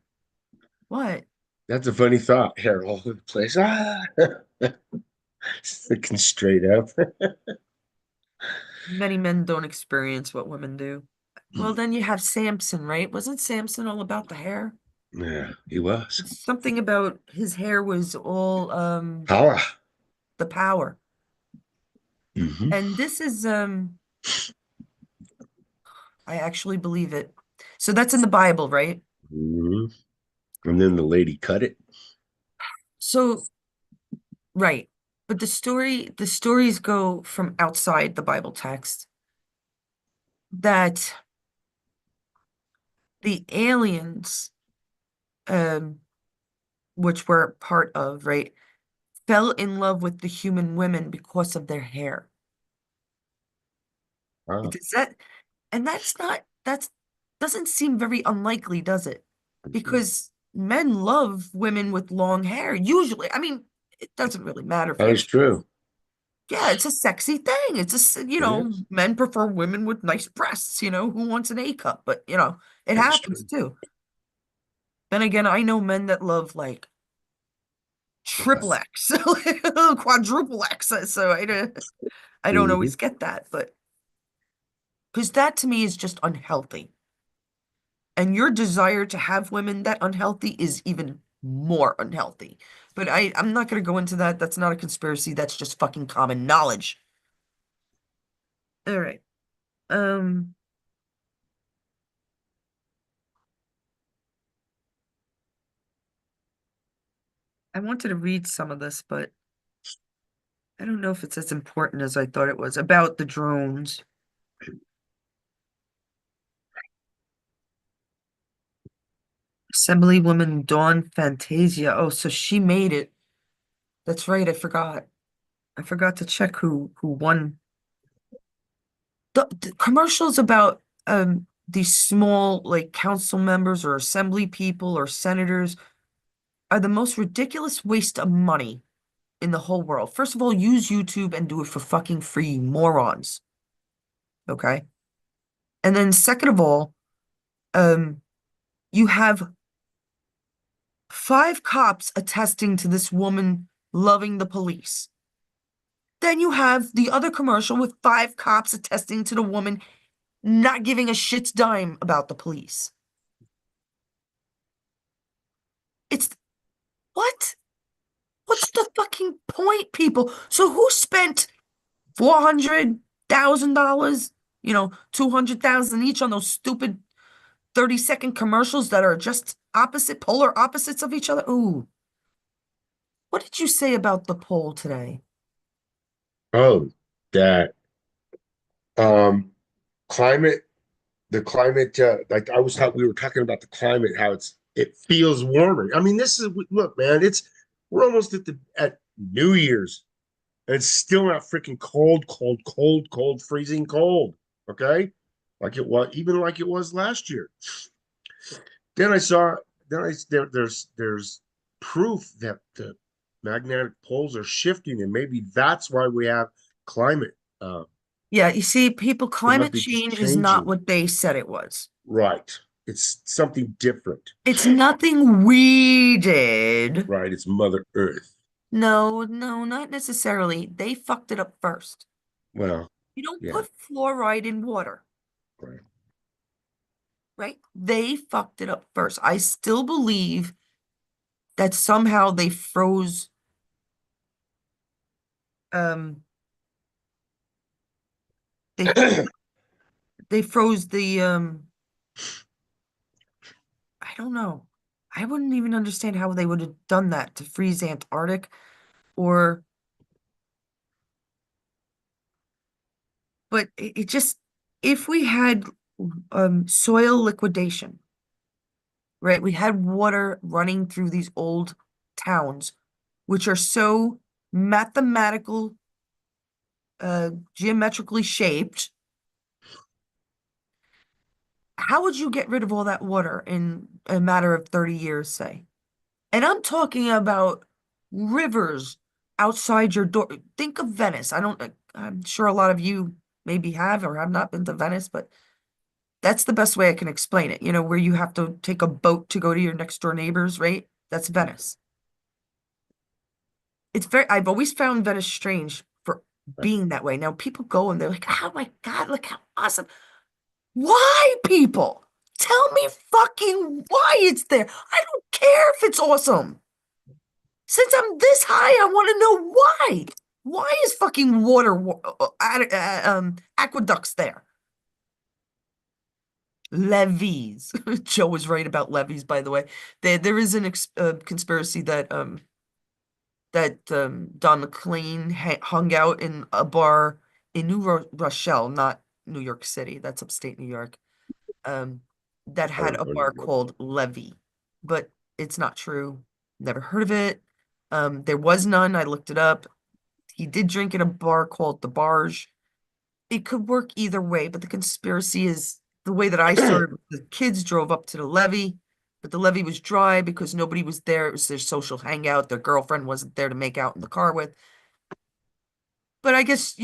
What? That's a funny thought. Hair all over the place. Ah, looking straight up. Many men don't experience what women do. Well, then you have Samson, right? Wasn't Samson all about the hair? Yeah, he was. It's something about his hair was all Power. the power. Hmm. And this is I actually believe it. So that's in the Bible, right? Hmm. And then the lady cut it. So right. But the stories go from outside the Bible text that the aliens um which we're part of, right, fell in love with the human women because of their hair. Wow. Does that, and that's doesn't seem very unlikely, does it? Because men love women with long hair, usually. I mean, it doesn't really matter if That you is have, true. Yeah, it's a sexy thing. It is. Men prefer women with nice breasts, who wants an A cup? But, it That's happens true. too. Then again, I know men that love like triple X, quadruple X. So I don't Mhm. always get that, but because that to me is just unhealthy. And your desire to have women that unhealthy is even more unhealthy. But I'm not going to go into that. That's not a conspiracy. That's just fucking common knowledge. All right. Um, I wanted to read some of this, but I don't know if it's as important as I thought it was about the drones. Assemblywoman Dawn Fantasia. Oh, so she made it. That's right. I forgot. I forgot to check who won. The commercials about these small like council members or assembly people or senators are the most ridiculous waste of money in the whole world. First of all, use YouTube and do it for fucking free, you morons. Okay. And then second of all, um, you have 5 cops attesting to this woman loving the police. Then you have the other commercial with 5 cops attesting to the woman not giving a shit's dime about the police. It's what? What's the fucking point, people? So who spent $400,000, 200,000 each on those stupid 30-second commercials that are just polar opposites of each other? Ooh, what did you say about the poll today? Oh, that um climate, the climate, like we were talking about the climate, how it feels warmer. I mean, this is look, man, we're almost at New Year's and it's still not freaking cold, cold, cold, cold, freezing cold. Okay, like it was, even like it was last year. Then I saw, there's proof that the magnetic poles are shifting, and maybe that's why we have climate. Yeah, you see, people, It must climate be just change is not changing. what they said it was. Right. It's something different. It's nothing we did. Right. It's Mother Earth. No, no, not necessarily. They fucked it up first. Well, You don't yeah. put fluoride in water, Right. right? They fucked it up first. I still believe that somehow um they they froze the I don't know. I wouldn't even understand how they would have done that to freeze Antarctic or but it just if we had soil liquidation, right? We had water running through these old towns, which are so mathematical, geometrically shaped. How would you get rid of all that water in a matter of 30 years, say? And I'm talking about rivers outside your door. Think of Venice. I'm sure a lot of you maybe have or have not been to Venice, but that's the best way I can explain it. Where you have to take a boat to go to your next door neighbors, right? That's Venice. I've always found Venice strange for being that way. Now people go and they're like, oh my God, look how awesome. Why, people? Tell me fucking why it's there. I don't care if it's awesome. Since I'm this high, I want to know why. Why is fucking aqueducts there? Levees. Joe was right about levees, by the way. There is an ex conspiracy that Don McLean hung out in a bar in Rochelle, not New York City. That's upstate New York. Um, that I had don't a know. bar called Levy, but it's not true. Never heard of it. There was none. I looked it up. He did drink at a bar called the Barge. It could work either way, but the conspiracy is the way that I saw it. The kids drove up to the levee, but the levee was dry because nobody was there. It was their social hangout. Their girlfriend wasn't there to make out in the car with. But I guess,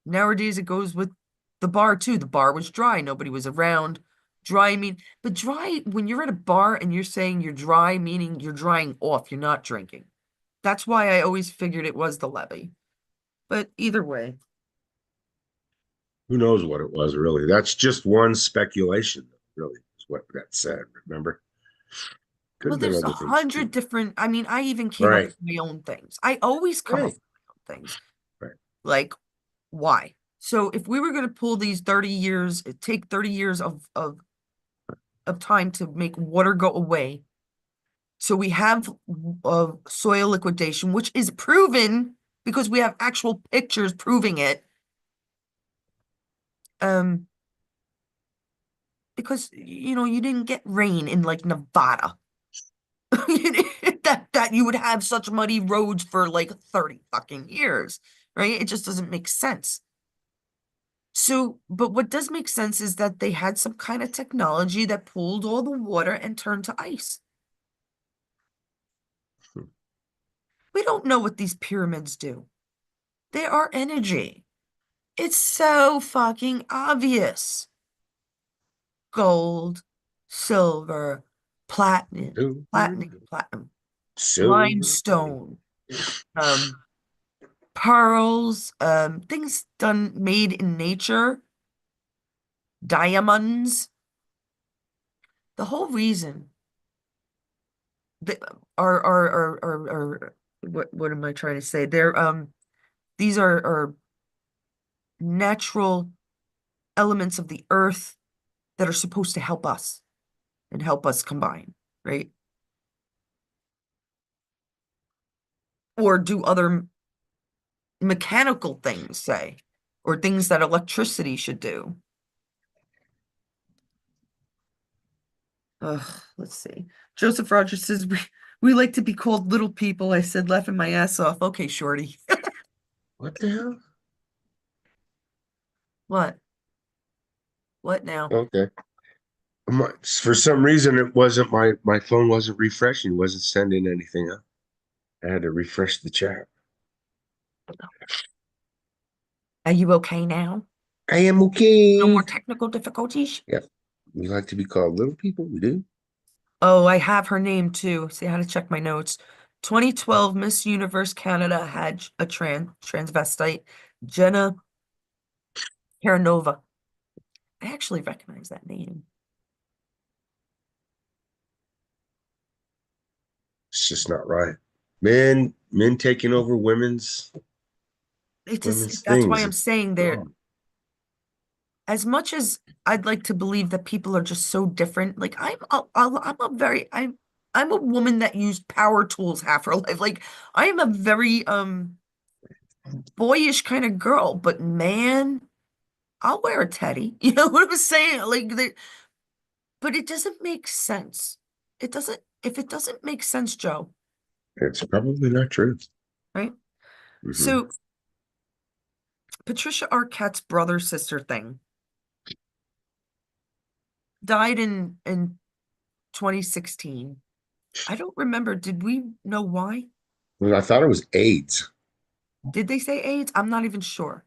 nowadays it goes with the bar too. The bar was dry, nobody was around. Dry, I mean, but dry, when you're at a bar and you're saying you're dry, meaning you're drying off, you're not drinking. That's why I always figured it was the levee. But either way, Who knows what it was really? That's just one speculation, really, is what that said. Remember? Could well, have been there's a other things hundred too. different, I mean, I even came up Right. with my own things. I always come up Hey. with my own things. Right. Like, why? So if we were going to pull these 30 years, it take 30 years of time to make water go away. So we have soil liquidation, which is proven because we have actual pictures proving it. Um, because you didn't get rain in like Nevada. That you would have such muddy roads for like 30 fucking years, right? It just doesn't make sense. So, but what does make sense is that they had some kind of technology that pulled all the water and turned to ice. We don't know what these pyramids do. They are energy. It's so fucking obvious. Gold, silver, Silver, platinum, silver. limestone, um, pearls, things done made in nature, diamonds. The whole reason that what am I trying to say? These are natural elements of the earth that are supposed to help us and help us combine, right? Or do other mechanical things, say, or things that electricity should do. Let's see. Joseph Rogers says we like to be called little people. I said, laughing my ass off. Okay, Shorty. What the hell? What? What now? Okay. For some reason, it wasn't my phone wasn't refreshing, wasn't sending anything up. I had to refresh the chat. Are you okay now? I am No more okay. technical difficulties? Yep. We like to be called little people. We do. Oh, I have her name too. See how to check my notes. 2012 Miss Universe Canada had a transvestite, Jenna Karanova. I actually recognize that name. It's just not right. Men taking over It just women's that's why things. I'm It's saying there, wrong. as much as I'd like to believe that people are just so different, like I'm a woman that used power tools half her life. Like I am a very boyish kind of girl, but man, I'll wear a teddy. You know what I'm saying? But it doesn't make sense. It doesn't, if it doesn't make sense, Joe, It's probably not true. right? Hmm. So Patricia Arquette's brother sister thing died in 2016. I don't remember. Did we know why? Well, I thought it was AIDS. Did they say AIDS? I'm not even sure.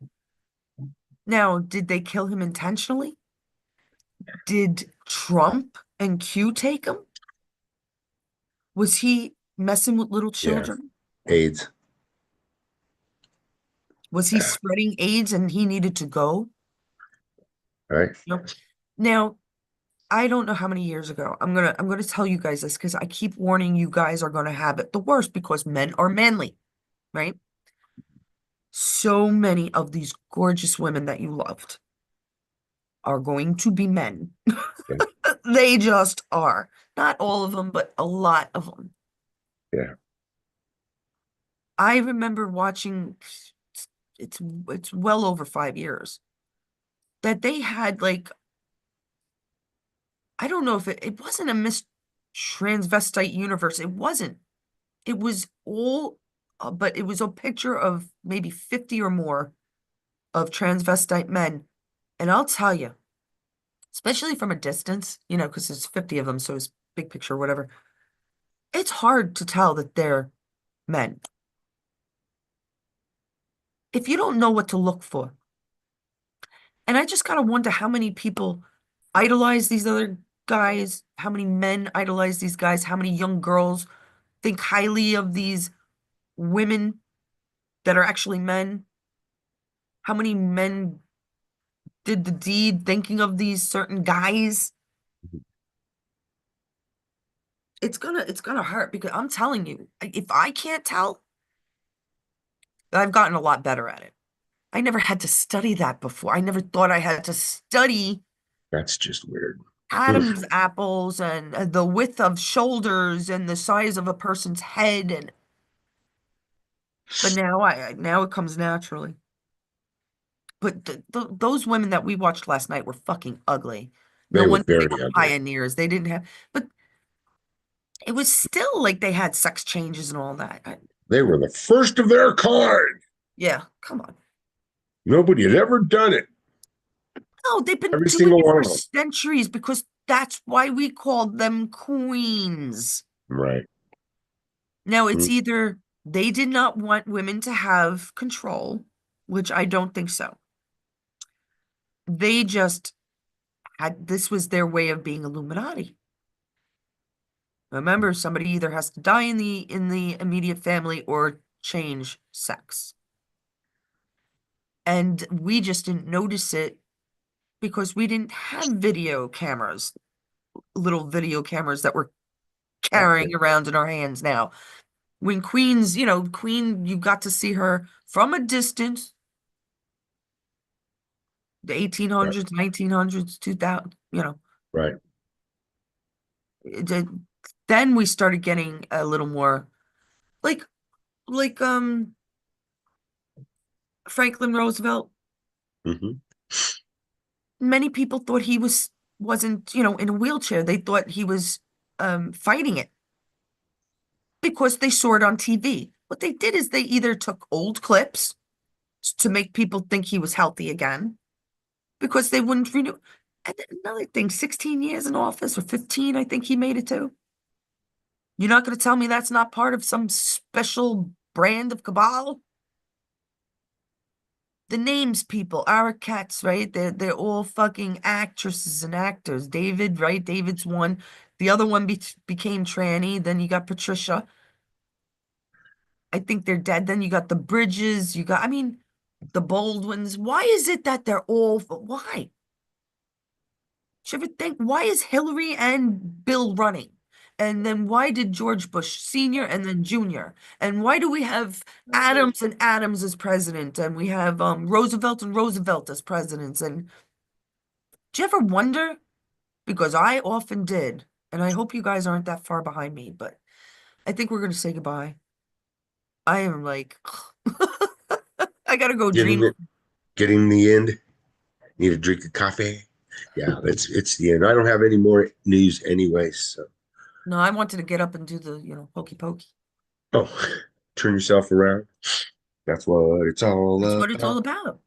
Now, did they kill him intentionally? Did Trump and Q take him? Was he messing with little Yeah, children? AIDS. Was he spreading AIDS and he needed to go? Right? Nope. Now, I don't know how many years ago. I'm gonna tell you guys this because I keep warning you guys are gonna have it the worst because men are manly, right? So many of these gorgeous women that you loved are going to be men. Yeah. They just are. Not all of them, but a lot of them. Yeah. I remember watching, it's well over 5 years, that they had like, I don't know if it wasn't a Miss Transvestite universe. It wasn't. It was all, but it was a picture of maybe 50 or more of transvestite men. And I'll tell you, especially from a distance, because there's 50 of them, so it's big picture, whatever. It's hard to tell that they're men. if you don't know what to look for, and I just gotta wonder how many people idolize these other guys, how many men idolize these guys, how many young girls think highly of these women that are actually men, how many men did the deed thinking of these certain guys. It's gonna hurt because I'm telling you, if I can't tell, I've gotten a lot better at it. I never had to study that before. I never thought I had to study That's just weird. Oof. Adam's apples and the width of shoulders and the size of a person's head, and but now it comes naturally. But those women that we watched last night were fucking ugly. No They were wonder they very were ugly. pioneers. They didn't have, but it was still like they had sex changes and all that. They were the first of their kind. Yeah, come on. Nobody had ever done it. No, they've been Every doing single it one for of them. centuries because that's why we called them queens. Right. Now it's Mm. either they did not want women to have control, which I don't think so. They just had this was their way of being Illuminati. Remember, somebody either has to die in the immediate family or change sex. And we just didn't notice it because we didn't have video cameras, little video cameras that we're Back then. carrying around in our hands now. When Queen's, Queen, you got to see her from a distance, the Right. 1800s, 1900s, 2000, Right. it- it- then we started getting a little more like like Franklin Roosevelt. Hmm. Many people thought he wasn't, in a wheelchair. They thought he was fighting it because they saw it on TV. What they did is they either took old clips to make people think he was healthy again because they wouldn't renew. And then another thing, 16 years in office or 15, I think he made it to. You're not going to tell me that's not part of some special brand of cabal? The names people, Arquettes, right? They're all fucking actresses and actors. David, right? David's one. The other one became tranny. Then you got Patricia. I think they're dead. Then you got the Bridges. I mean, the Baldwins. Why is it that they're all, why? Should you ever think, why is Hillary and Bill running? And then why did George Bush Sr. and then Jr.? And why do we have Adams and Adams as president? And we have Roosevelt and Roosevelt as presidents? And do you ever wonder? Because I often did. And I hope you guys aren't that far behind me, but I think we're going to say goodbye. I am like, I gotta go Getting dream. it, getting the end. Need a drink of coffee. Yeah, it's the end. I don't have any more news anyways. So, No, I wanted to get up and do the, hokey pokey. oh, turn yourself around. That's what it's all That's what it's all about.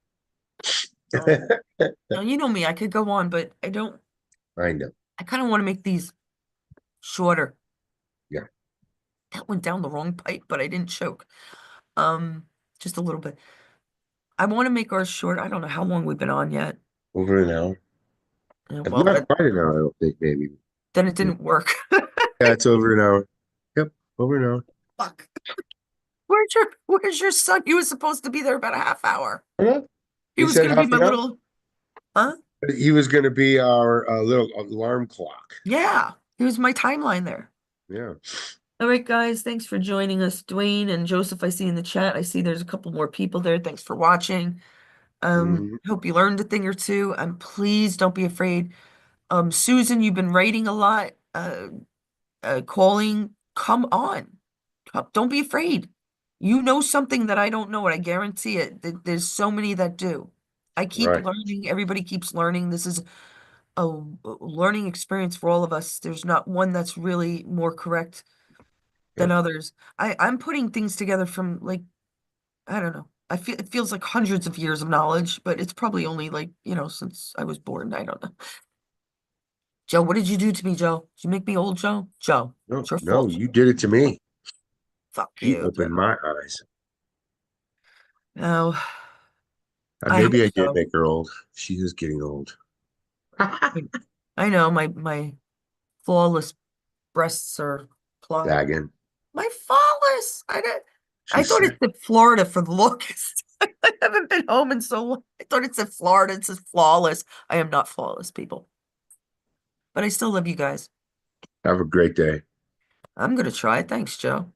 about. Now, you know me, I could go on, but I don't, I know. I kind of want to make these shorter. Yeah. That went down the wrong pipe, but I didn't choke. Um, just a little bit. I want to make ours short. I don't know how long we've been on yet. Over an hour. Well, Not quite an hour, I don't think, maybe. then it didn't work. Yeah, it's over an hour. Yep, over an hour. Fuck. Where's your son? He was supposed to be there about a half hour. Huh? He He was said gonna be half my an hour. little, huh? He was going to be our little alarm clock. Yeah, he was my timeline there. Yeah. All right, guys, thanks for joining us. Dwayne and Joseph, I see in the chat. I see there's a couple more people there. Thanks for watching. Mhm. Hope you learned a thing or two. And please don't be afraid. Susan, you've been writing a lot, calling. Come on. Don't be afraid. You know something that I don't know, and I guarantee it. There's so many that do. I keep Right. learning. Everybody keeps learning. This is a learning experience for all of us. There's not one that's really more correct than Yep. others. I'm putting things together from like, I don't know. It feels like hundreds of years of knowledge, but it's probably only like, since I was born. I don't know. Joe, what did you do to me, Joe? Did you make me old, Joe? Joe, No, it's your no, fault, you Joe. did it to me. Fuck You you, opened Joe. my eyes. Oh, I Maybe hope I did so. make her old. She is getting old. I know my flawless breasts are plump. Daggin. My flawless. I She's thought it sick. said Florida for the longest. I haven't been home in so long. I thought it said Florida. It says flawless. I am not flawless, people. But I still love you guys. Have a great day. I'm gonna try. Thanks, Joe.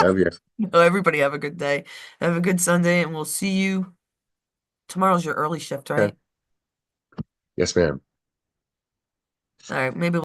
Love you. No, everybody have a good day. Have a good Sunday, and we'll see you. Tomorrow's your early shift, Okay. right? Yes, ma'am. All right, maybe